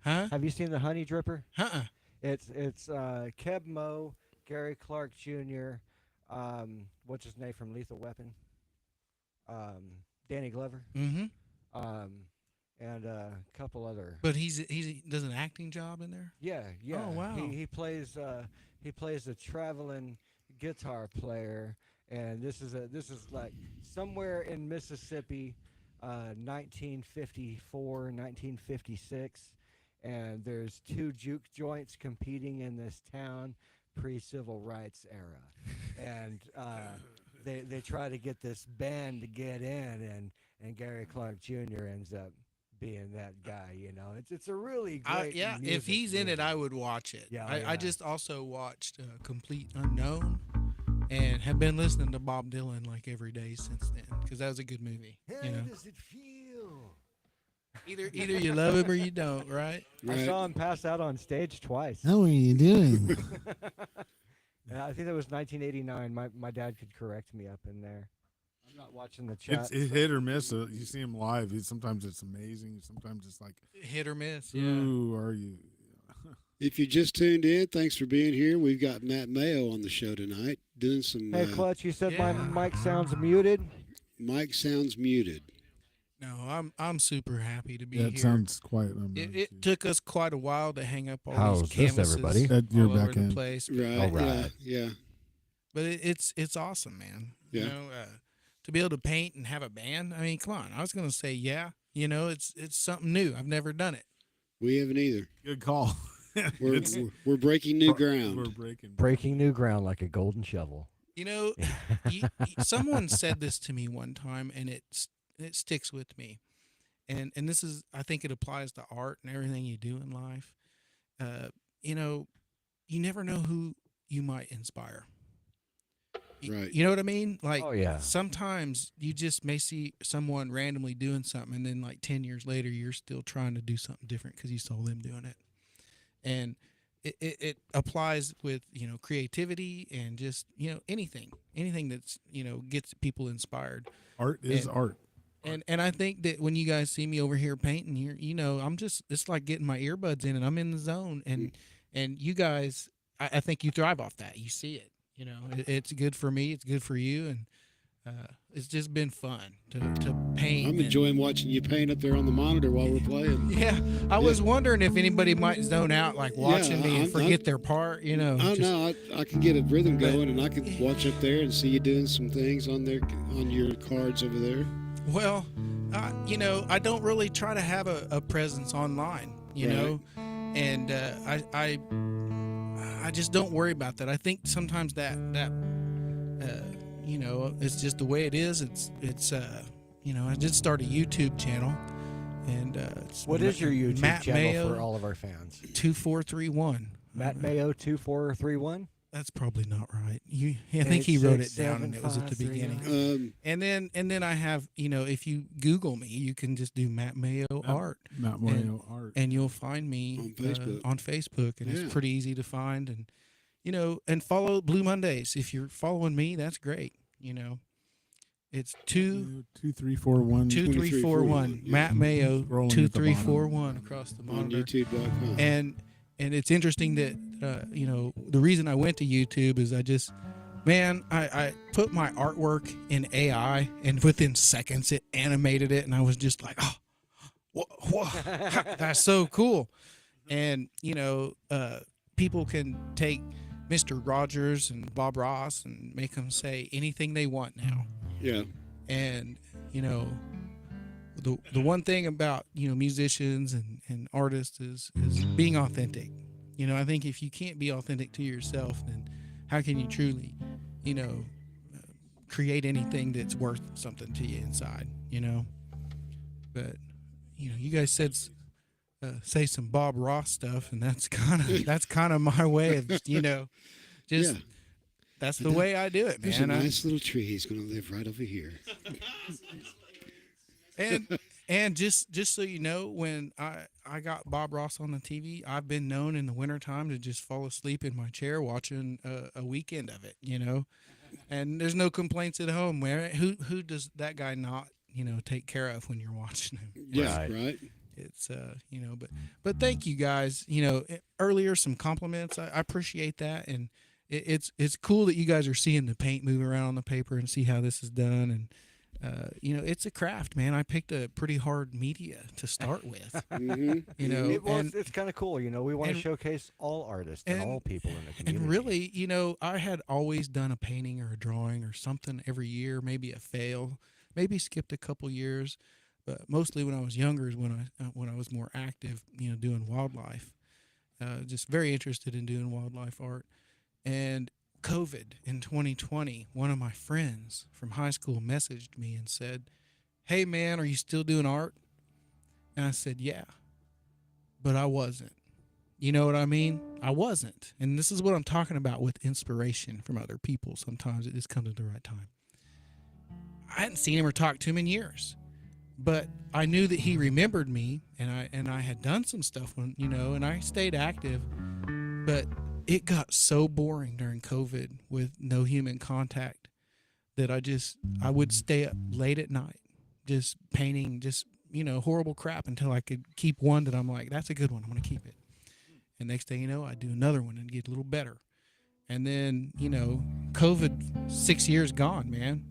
Huh? Have you seen the Honey Dripper? Uh-uh. It's Keb Mo, Gary Clark Jr., what's his name from Lethal Weapon? Danny Glover, Mm-hmm. um, and a couple other. But he does an acting job in there. Yeah, yeah. Oh, wow. He plays a traveling guitar player, and this is like somewhere in Mississippi, 1954, 1956, and there's two juke joints competing in this town, pre-civil rights era, and they try to get this band to get in, and Gary Clark Jr. ends up being that guy. You know, it's a really great. Yeah, if music he's in it, movie. I would watch it. Yeah, I yeah. just also watched Complete Unknown and have been listening to Bob Dylan like every day since then because that was a good movie. How You know, does it feel? either you love him or you don't, right? I Right. saw him pass out on stage twice. How are you doing? And I think that was 1989. My dad could correct me up in there. I'm not watching the chat. It's hit or miss. You see him live. Sometimes it's amazing. Sometimes it's like, Hit or miss. Yeah. who are you? If you just tuned in, thanks for being here. We've got Matt Mayo on the show tonight doing some. Hey, Clutch, you said Yeah. my mic sounds muted. Mic sounds muted. No, I'm super happy to be Yeah, here. it sounds quite. It took us quite a while to hang up all How's these this, canvases everybody? At your all over back the end. place. Right. All right. Yeah. But it's awesome, man. Yeah. You know, to be able to paint and have a band. I mean, come on. I was gonna say, yeah. You know, it's something new. I've never done it. We haven't either. Good call. We're, It's- we're breaking new ground. We're breaking. Breaking new ground like a golden shovel. You know, someone said this to me one time, and it sticks with me. And this is, I think it applies to art and everything you do in life. You know, you never know who you might inspire. Right. You know what I mean? Like, Oh, yeah. sometimes you just may see someone randomly doing something, and then like 10 years later, you're still trying to do something different because you saw them doing it. And it applies with, you know, creativity and just, you know, anything that's, you know, gets people inspired. Art is And- art. And I think that when you guys see me over here painting here, you know, it's like getting my earbuds in and I'm in the zone. And you guys, I think you thrive off that. You see it, you know, it's good for me. It's good for you. And it's just been fun to paint. I'm and- enjoying watching you paint up there on the monitor while we're playing. Yeah, I was wondering if anybody might zone out, like watching me and I'm- forget their part, you know. Oh just- no, I can get a rhythm going, and I can watch up there and see you doing some things on there on your cards over there. Well, you know, I don't really try to have a presence online, you Right. know, and I just don't worry about that. I think sometimes that you know, it's just the way it is. It's you know, I did start a YouTube channel, and it's What is your YouTube Matt channel Mayo for all of our fans? 2431. Matt Mayo 2431. That's probably not right. I think he wrote it down, and it was at the 86753. beginning. And then I have, you know, if you Google me, you can just do Matt Mayo art, Not Mario art. and you'll find me On Facebook. on Facebook, and Yeah. it's pretty easy to find. And you know, and follow BleuMondaze. If you're following me, that's great. You know, it's 2341. 2341 yeah. Matt Mayo Scrolling at the 2341 across the On monitor. YouTube.com. And it's interesting that you know, the reason I went to YouTube is I put my artwork in AI, and within seconds it animated it, and I was just like, oh, that's so cool. And you know, people can take Mr. Rogers and Bob Ross and make them say anything they want now. Yeah. And you know, the one thing about, you know, musicians and artists is being authentic. You know, I think if you can't be authentic to yourself, then how can you truly, you know, create anything that's worth something to you inside, you know? But you know, you guys said say some Bob Ross stuff, and that's kind of my way of, you know, just Yeah. that's the way I do it, There's a man. nice little tree. He's going to live right over here. And just so you know, when I got Bob Ross on the TV, I've been known in the wintertime to just fall asleep in my chair watching a weekend of it, and there's no complaints at home. Who does that guy not, take care of when you're watching him? Yeah, Right. right. It's but thank you guys. Earlier some compliments. I appreciate that, and it's cool that you guys are seeing the paint move around on the paper and see how this is done. And it's a craft, man. I picked a pretty hard media to start with. It's kind of cool. We want to and- showcase all artists and all people in the community. And really, I had always done a painting or a drawing or something every year, maybe a fail, maybe skipped a couple years. But mostly when I was younger is when I was more active, doing wildlife. Just very interested in doing wildlife art. And COVID in 2020, one of my friends from high school messaged me and said, "Hey man, are you still doing art?" And I said, "Yeah." But I wasn't. You know what I mean? I wasn't. And this is what I'm talking about with inspiration from other people. Sometimes it just comes at the right time. I hadn't seen him or talked to him in years. But I knew that he remembered me, and I had done some stuff when, and I stayed active. But it got so boring during COVID with no human contact that I would stay up late at night just painting horrible crap until I could keep one that I'm like, that's a good one, I'm going to keep it. And next thing you know, I do another one and get a little better. And then, COVID, 6 years gone, man.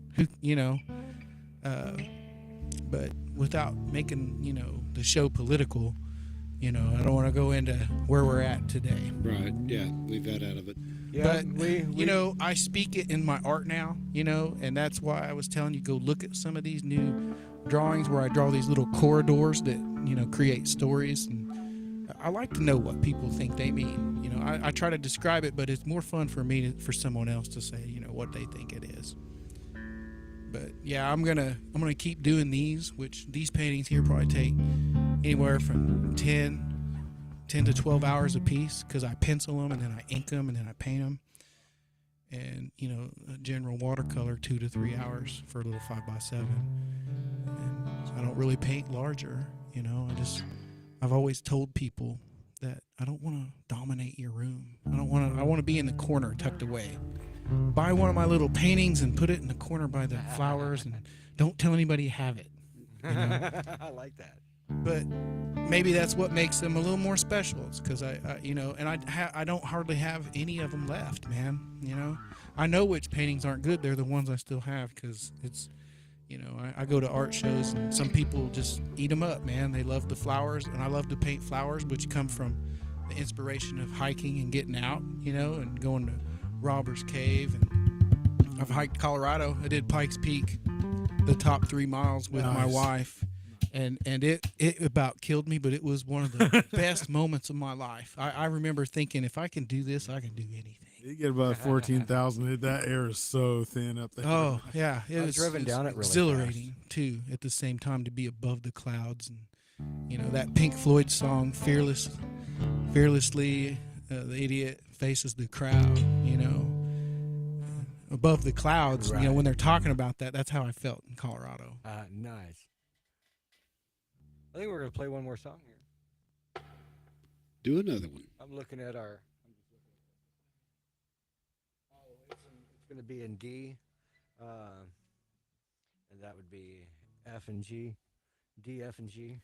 But without making, the show political, I don't want to go into where we're at today. Right. Yeah. Leave that out of it. Yeah, But, I speak it in my art now, and that's why I was telling you, go look at some of these new drawings where I draw these little corridors that, create stories. And I like to know what people think they mean. I try to describe it, but it's more fun for me for someone else to say, what they think it is. But yeah, I'm gonna keep doing these, which these paintings here probably take anywhere from 10 to 12 hours a piece, because I pencil them and then I ink them and then I paint them. And a general watercolor 2 to 3 hours for a little 5x7. And I don't really paint larger. I've always told people that I don't want to dominate your room. I want to be in the corner tucked away. Buy one of my little paintings and put it in the corner by the flowers, and don't tell anybody you have it. I like that. But maybe that's what makes them a little more special. It's because I don't hardly have any of them left, man. I know which paintings aren't good. They're the ones I still have, because it's, I go to art shows and some people just eat them up, man. They love the flowers, and I love to paint flowers, which come from the inspiration of hiking and getting out, and going to Robbers Cave, and I've hiked Colorado. I did Pikes Peak, the top 3 miles with my wife, and it about killed me, but it was one of the best moments of my life. I remember thinking, if I can do this, I can do anything. You get about 14,000. That air is so thin up there. Oh yeah, I've driven down it really exhilarating too. At the same time, to be above the clouds, and that Pink Floyd song, fearlessly, the idiot faces the crowd. Above the clouds. Right. When they're talking about that, that's how I felt in Colorado. Nice. I think we're gonna play one more song here. Do another one. I'm looking at our. It's going to be in D, and that would be F and G, D, F, and G.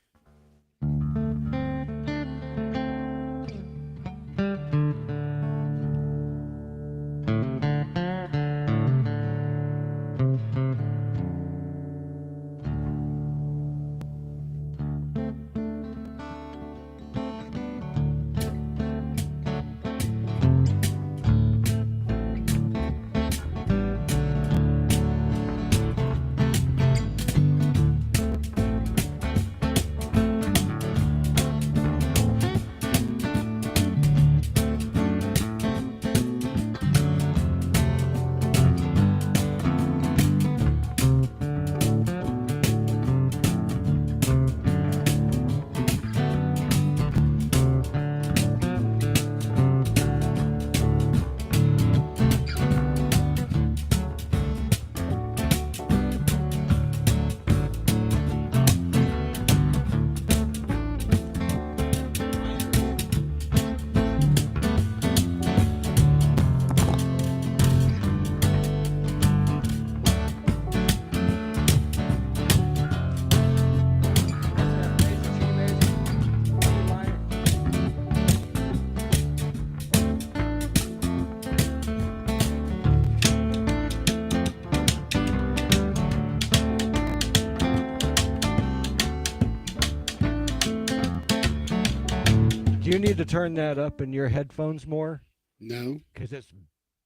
you need to turn that up in your headphones more No, because it's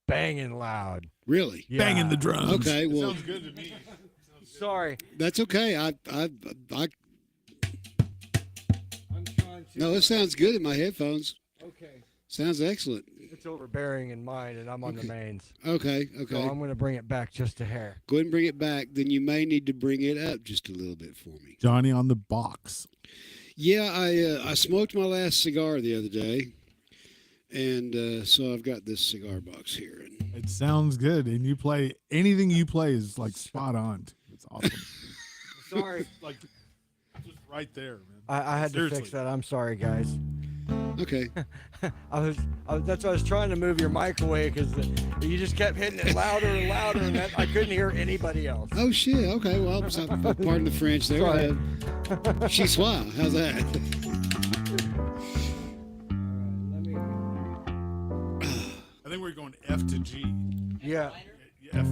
banging loud. really. Banging the drums. Okay, It well, sounds good to me. Sorry. that's okay. I I'm trying to. no, it sounds good in my headphones. Okay. Sounds excellent. It's overbearing in mine, and I'm on the mains. Okay, So okay. I'm going to bring it back just a hair. Go ahead and bring it back. Then you may need to bring it up just a little bit for me. Johnny on the box. Yeah, I smoked my last cigar the other day, and so I've got this cigar box here. And It sounds good, and you play anything you play is like spot on. It's awesome. Sorry. Like just right there, man. I had Seriously. to fix that. I'm sorry, guys. okay, That's why I was trying to move your mic away because you just kept hitting it louder and louder, and that I couldn't hear anybody else. oh shit. Okay, well, pardon the French there. Sorry. She's soir. How's that? I think we're going F to G. Yeah, F.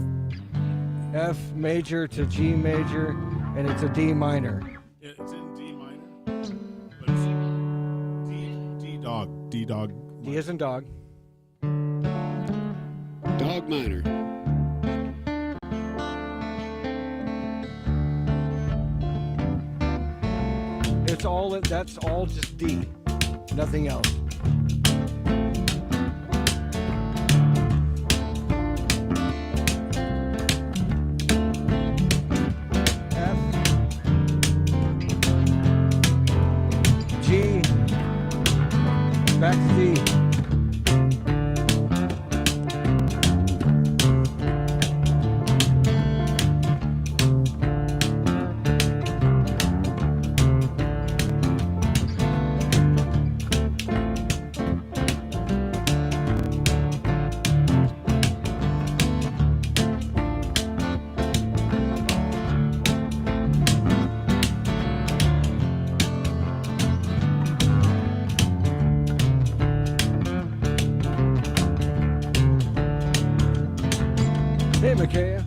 F major to G major, and it's a D minor. Yeah, it's in D minor, but it's D dog. D dog. D as in dog. Dog minor. It's all. That's all just D, nothing else. F, G, back to D. Hey, Micaiah.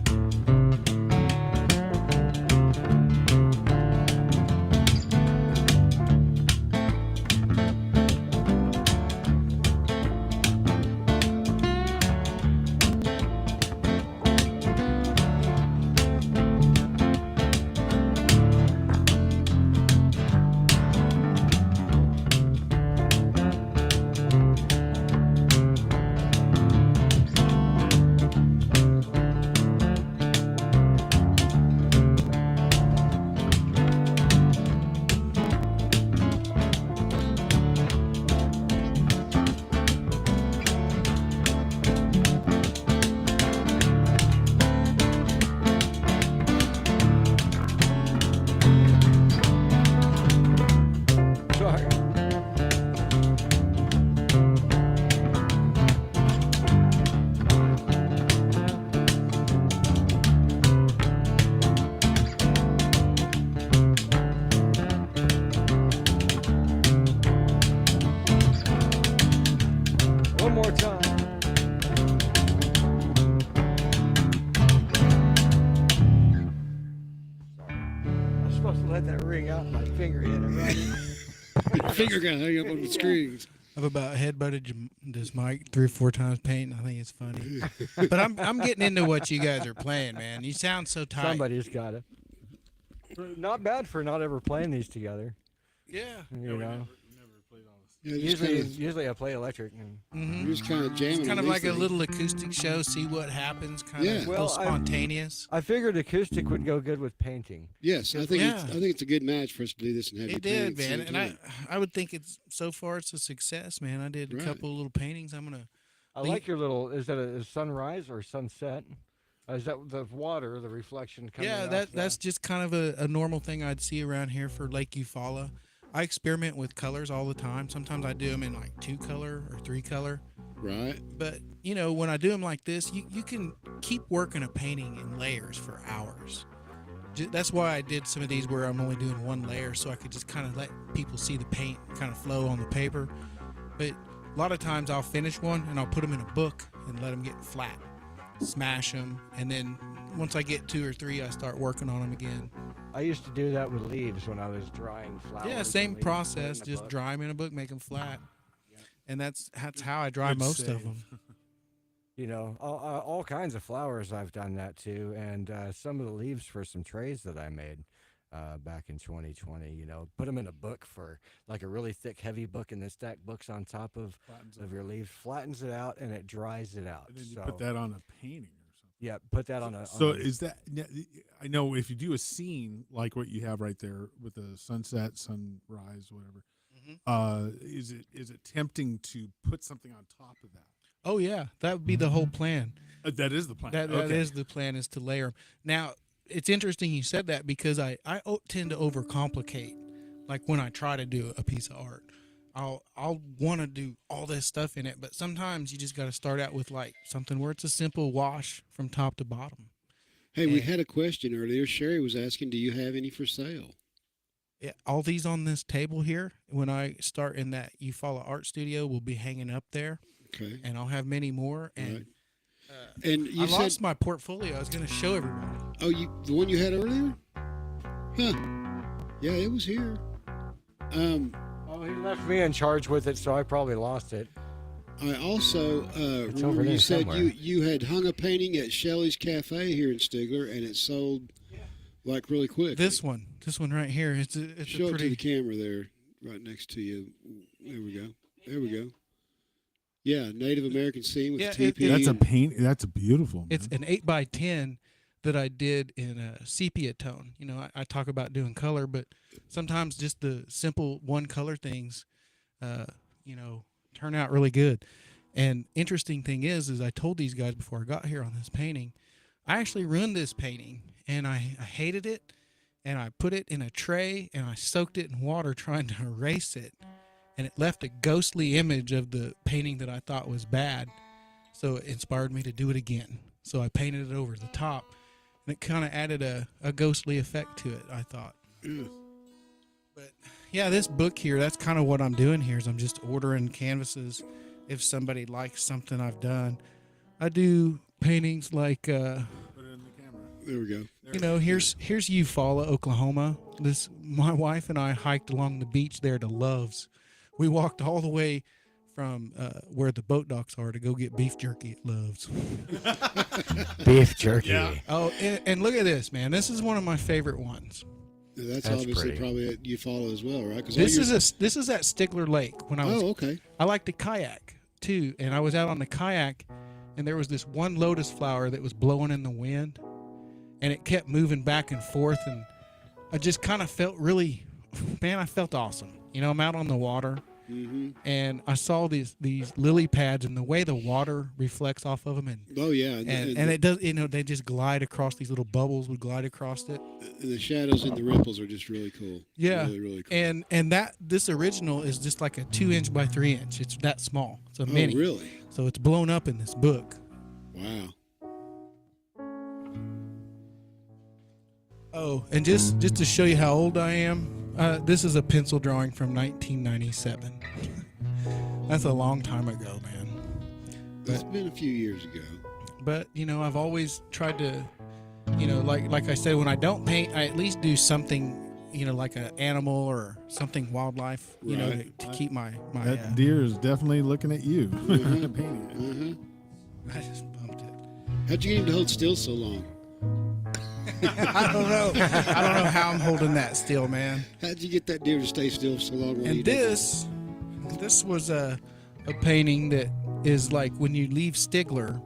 Sorry. One more time. I'm supposed to let that ring out. My finger hit it. Right? Finger got hung up on the screens. I've about headbutted this mic 3 or 4 times painting. I think it's funny, but I'm getting into what you guys are playing, man. You sound so tight. Somebody's got it. Not bad for not ever playing these together. Yeah. You know. Yeah, just Usually, kinda, usually I play electric. And Mm-hmm. you're just kind of jamming. It's kind on of like these a things. little acoustic show. See what happens. Kind Yeah. of Well, spontaneous. I figured acoustic would go good with painting. Yes, I think Yeah. I think it's a good match for us to do this and have you It paint did, at the man, same and time. I would think it's so far it's a success, man. I did a Right. couple of little paintings. I'm gonna. I Leave- like your little. Is that a sunrise or sunset? Is that the water, the reflection coming? Yeah, off that's just kind of a normal thing I'd see around here for Lake Eufaula. I experiment with colors all the time. Sometimes I do them in like 2 color or 3 color. Right. But you know, when I do them like this, you can keep working a painting in layers for hours. That's why I did some of these where I'm only doing 1 layer, so I could just kind of let people see the paint kind of flow on the paper. But a lot of times I'll finish one and I'll put them in a book and let them get flat, smash them, and then once I get 2 or 3, I start working on them again. I used to do that with leaves when I was drying flowers. Yeah, and same leaves, put it process. in a Just book. dry them in a book, make them flat. and that's how I dry Good most save. of them. You know, all kinds of flowers I've done that too, and some of the leaves for some trays that I made back in 2020. You know, put them in a book for like a really thick, heavy book, and then stack books on top Flattens of it. your leaves, flattens it out, and it dries it out. And then you So put that on a painting or something. yeah, put that on a. So on a, is that? I know if you do a scene like what you have right there with the sunset, sunrise, whatever. Is it tempting to put something on top of that? Oh yeah, that would be the whole plan. That is the plan. That Okay. is the plan, is to layer them. Now, it's interesting you said that, because I tend to overcomplicate. Like when I try to do a piece of art, I'll want to do all this stuff in it, but sometimes you just got to start out with like something where it's a simple wash from top to bottom. Hey, we Yeah. had a question earlier. Sherry was asking, do you have any for sale? Yeah, all these on this table here, when I start in that You Follow Art Studio, will be hanging up there, Okay. and I'll have many more. And Right. And you I said, lost my portfolio. I was going to show everybody. oh, the one you had earlier? Huh. Yeah, it was here. oh, he left me in charge with it, so I probably lost it. I also It's over remember there you said somewhere. you had hung a painting at Shelley's Cafe here in Stigler, and it sold like really quick. This one right here, it's Show a it to the pretty. camera there, right next to you. There we go. There we go. Yeah, Native American scene with Yeah, teepee. That's a paint. That's a beautiful. It's Man. an 8x10 that I did in a sepia tone. You know, I talk about doing color, but sometimes just the simple one color things, you know, turn out really good. And interesting thing is I told these guys before I got here on this painting, I actually ruined this painting, and I hated it, and I put it in a tray, and I soaked it in water trying to erase it, and it left a ghostly image of the painting that I thought was bad. So it inspired me to do it again. So I painted it over the top, and it kind of added a ghostly effect to it, I thought. But yeah, this book here, that's kind of what I'm doing here, is I'm just ordering canvases if somebody likes something I've done. I do paintings like, Put it in the camera. There we go. you know, here's Eufaula, Oklahoma. My wife and I hiked along the beach there to Love's. We walked all the way from where the boat docks are to go get beef jerky at Love's. Beef jerky. Yeah. Oh, and look at this, man. This is one of my favorite ones. That's That's obviously pretty. probably what you follow as well, right? 'Cause This all your- is at Stickler Lake when I was. Oh, okay. I like to kayak too, and I was out on the kayak, and there was this one lotus flower that was blowing in the wind, and it kept moving back and forth, and I just kind of felt really, man, I felt awesome. You know, I'm out on the water, Mm-hmm. and I saw these lily pads, and the way the water reflects off of them, and Oh, yeah. and it does, you know, they just glide across, these little bubbles would glide across it. the shadows and the ripples are just really cool. Yeah. Really, really cool. And this original is just like a 2-inch by 3-inch. It's that small. It's a oh, mini. really? So it's blown up in this book. Wow. Oh, and just to show you how old I am, this is a pencil drawing from 1997. That's a long time ago, man. It's been a few years ago. But you know, I've always tried to, you know, like I said, when I don't paint, I at least do something, you know, like an animal or something wildlife, you know, Right. to keep my That deer is definitely looking at you. Mhm. Painting it. Uh-huh. I just bumped it. How'd you get him to hold still so long? I don't know. I don't know how I'm holding that still, man. How'd you get that deer to stay still so long? while you And did this was a painting that is like when you leave Stigler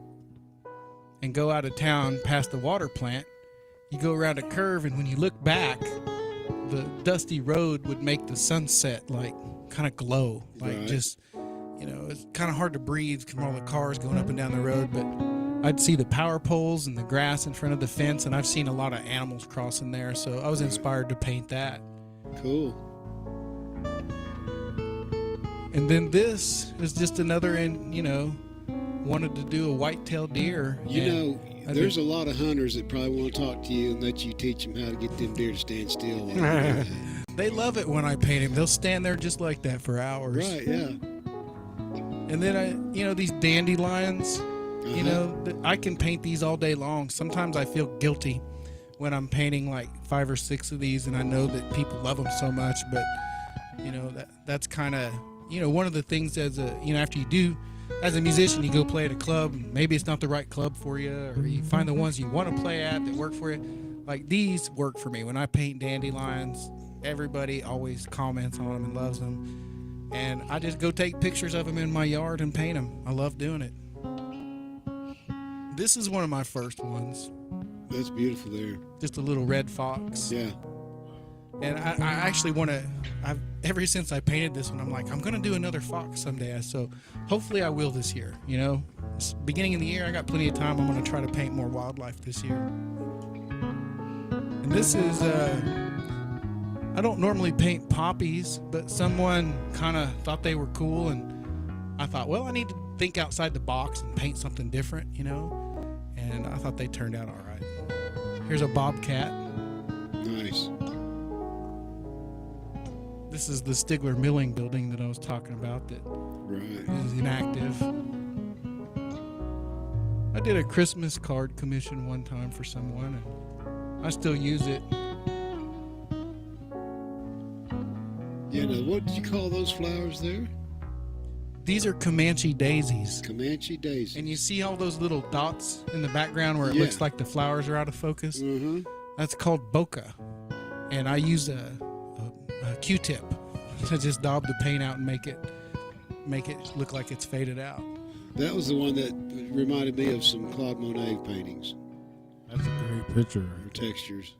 and go out of town past the water plant, you go around a curve, and when you look back, the dusty road would make the sunset like kind of glow, like Right. just, you know, it's kind of hard to breathe from all the cars going up and down the road, but I'd see the power poles and the grass in front of the fence, and I've seen a lot of animals crossing there, so I was inspired to paint that. Cool. And then this is just another, you know, wanted to do a white-tailed deer. You and know, I there's did- a lot of hunters that probably want to talk to you and let you teach them how to get them deer to stand still. While they're doing they love it when I paint them. They'll stand there just like that for hours. that. Right, yeah. And then you know, these dandelions, you Uh-huh. know, I can paint these all day long. Sometimes I feel guilty when I'm painting like 5 or 6 of these, and I know that people love them so much, but you know, that's kind of one of the things as a, after you do, as a musician, you go play at a club. Maybe it's not the right club for you, or you find the ones you want to play at that work for you. Like these work for me. When I paint dandelions, everybody always comments on them and loves them. And I just go take pictures of them in my yard and paint them. I love doing it. This is one of my first ones. That's beautiful there. Just a little red fox. Yeah. And I actually want to, ever since I painted this one, I'm like, I'm going to do another fox someday. So hopefully I will this year, It's beginning of the year, I got plenty of time. I'm going to try to paint more wildlife this year. And this is, I don't normally paint poppies, but someone kind of thought they were cool. And I thought, well, I need to think outside the box and paint something different, And I thought they turned out all right. Here's a bobcat. Nice. This is the Stigler Milling building that I was talking about that Right. is inactive. I did a Christmas card commission one time for someone, and I still use it. Yeah. Now, what did you call those flowers there? These are Comanche daisies. Comanche daisy. And you see all those little dots in the background where it Yeah. looks like the flowers are out of focus? Mm-hmm. That's called bokeh. And I use a Q-tip to just daub the paint out and make it look like it's faded out. That was the one that reminded me of some Claude Monet paintings That's a great picture. or textures.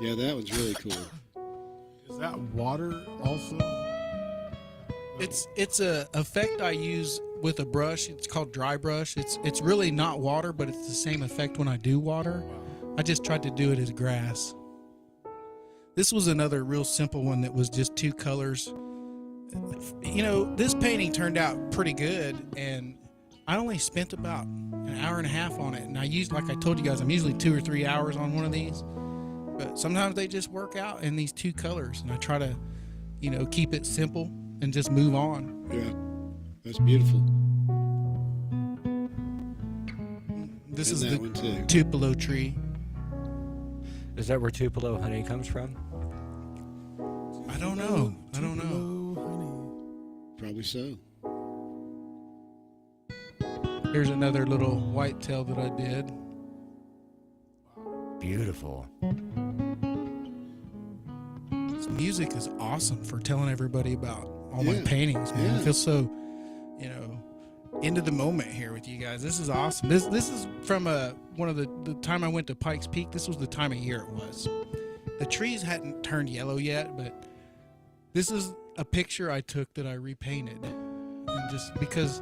Yeah, that one's really cool. Is that water also? It's a effect I use with a brush. It's called dry brush. It's really not water, but it's the same effect when I do water. I just tried to do it as grass. This was another real simple one that was just two colors. This painting turned out pretty good, and I only spent about an hour and a half on it. And I used, like I told you guys, I'm usually 2 or 3 hours on one of these. But sometimes they just work out in these two colors, and I try to, keep it simple and just move on. Yeah, that's beautiful. This And is that the one too. Tupelo tree. Is that where Tupelo honey comes from? I don't know. Probably so. Here's another little whitetail that I did. Beautiful. This music is awesome for telling everybody about all my Yeah. paintings, man. Yeah. I feel so, into the moment here with you guys. This is awesome. This is from one of the time I went to Pikes Peak. This was the time of year it was. The trees hadn't turned yellow yet, but this is a picture I took that I repainted. And just because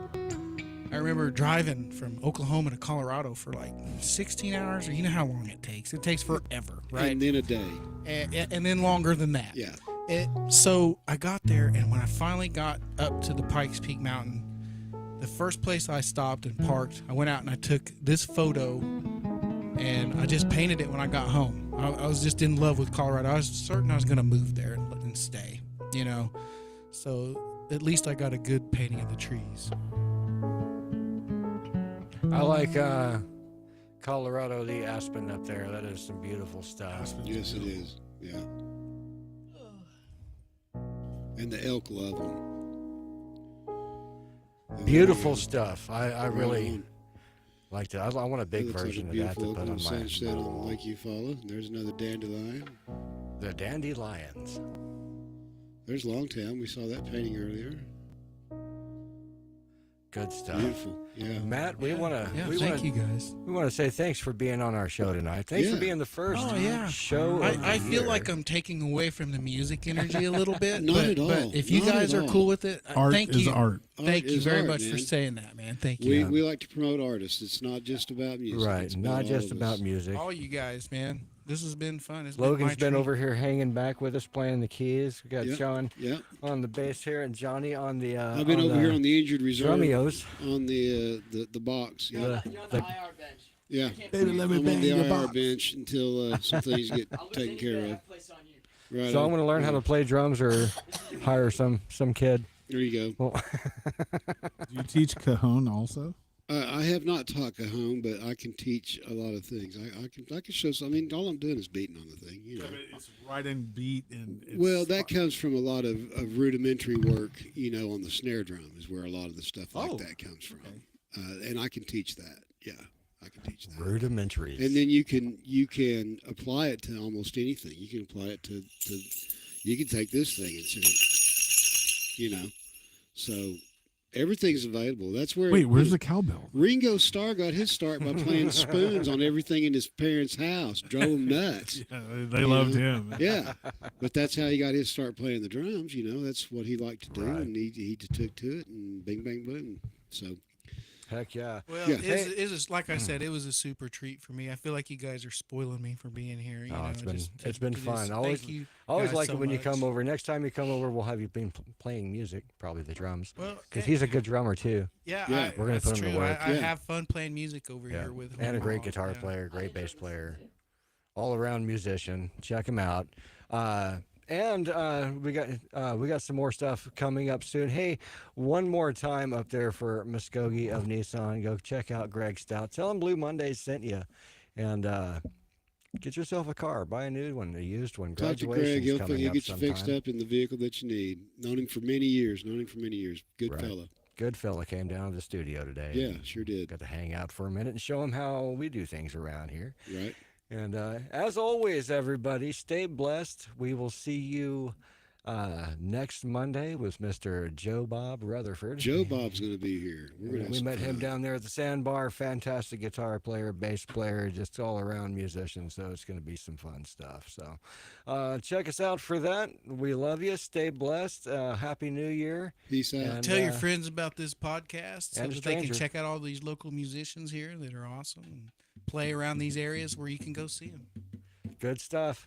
I remember driving from Oklahoma to Colorado for like 16 hours, or you know how long it takes. It takes forever, right? And then a day. And then longer than that. Yeah. So I got there, and when I finally got up to the Pikes Peak Mountain, the first place I stopped and parked, I went out and I took this photo, and I just painted it when I got home. I was just in love with Colorado. I was certain I was going to move there and stay, So at least I got a good painting of the trees. I like Colorado, the aspen up there. That is some beautiful stuff. Yes, it is. Yeah. And the elk love them. Beautiful stuff. I Right really on. like that. I want a big It looks version like a of that to beautiful put on Oklahoma my sunset on Lake Eufaula. There's another dandelion. the dandelions. There's Longtown. We saw that painting earlier. Good stuff. Beautiful. Yeah. Matt, we want to Thank you guys. we want to say thanks for being on our show tonight. Thanks for Yeah. being the first Oh, yeah. show. of the I feel year. like I'm taking away from the music energy a little bit. Not but, at all. But if you Not guys at are all. cool with it, Art thank is you. art. Thank Art you is very art, much for man. saying that, man. Thank you. We like to promote artists. It's not just about music. right, It's about not all just of about us. music. All you guys, man. This has been fun. It's Logan's been been my over here hanging back with us, playing the keys. We got Yep. Sean Yeah. on the bass here, and Johnny on the. I've been over here on the injured reserve drummios. on the box. Yeah. You're on the IR bench. Yeah. Baby, let me I'm on bang the your IR box. bench until some things get I'll lose taken any care bet I of. place on you. Right. So I'm on. going to learn how to play drums or hire some kid. There you go. Well, Do you teach cajon also? I have not taught cajon, but I can teach a lot of things. I can show. I mean, all I'm doing is beating on the thing. You know. It's right in beat and. It's Well, that comes from a lot of rudimentary work, on the snare drum is where a lot of the stuff like Oh, that comes from. And I can teach that. Yeah, I can teach that. Rudimentaries. And then you can apply it to almost anything. You can apply it to you can take this thing and say, so everything's available. That's where. Wait, where's the cowbell? Ringo Starr got his start by playing spoons on everything in his parents' house. Drove him nuts. Yeah, they loved him. Yeah, but that's how he got his start playing the drums. That's what he liked to do, Right. and he took to it, and bing, bang, boom. So Heck yeah. Well, Yeah. it was like I said, it was a super treat for me. I feel like you guys are spoiling me for being here. You Oh, know, it's been- just it's been to fun. just Always- thank you I always guys like so it when you much. come over. Next time you come over, we'll have you been playing music, probably the drums, Well, because he's a good drummer too. yeah, Yeah, we're gonna that's put him to true. work. I Yeah. have fun playing music over here with him. And a great all, guitar yeah. player, great bass player, all around musician. Check him out. And we got some more stuff coming up soon. Hey, one more time up there for Muskogee of Nissan. Go check out Greg Stout. Tell him BleuMondaze sent you, and get yourself a car. Buy a new one, a used one. talk to Greg. Graduation's He'll coming up get you fixed sometime. up in the vehicle that you need. Known him for many years. Good Right. fella. Good fella came down to the studio today. Yeah, sure did. Got to hang out for a minute and show him how we do things around here. Right. And as always, everybody, stay blessed. We will see you next Monday with Mr. Joe Bob Rutherford. Joe Bob's going to be here. We're gonna have We some met him fun. down there at the Sandbar. Fantastic guitar player, bass player, just all around musician. So it's going to be some fun stuff. So check us out for that. We love you. Stay blessed. Happy New Year. Peace out. And, Tell your friends about this podcast so and a that they can stranger. check out all these local musicians here that are awesome and play around these areas where you can go see them. Good stuff.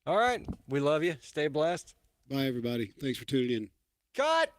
All right. We love you. Stay blessed. Bye, everybody. Thanks for tuning in. Cut.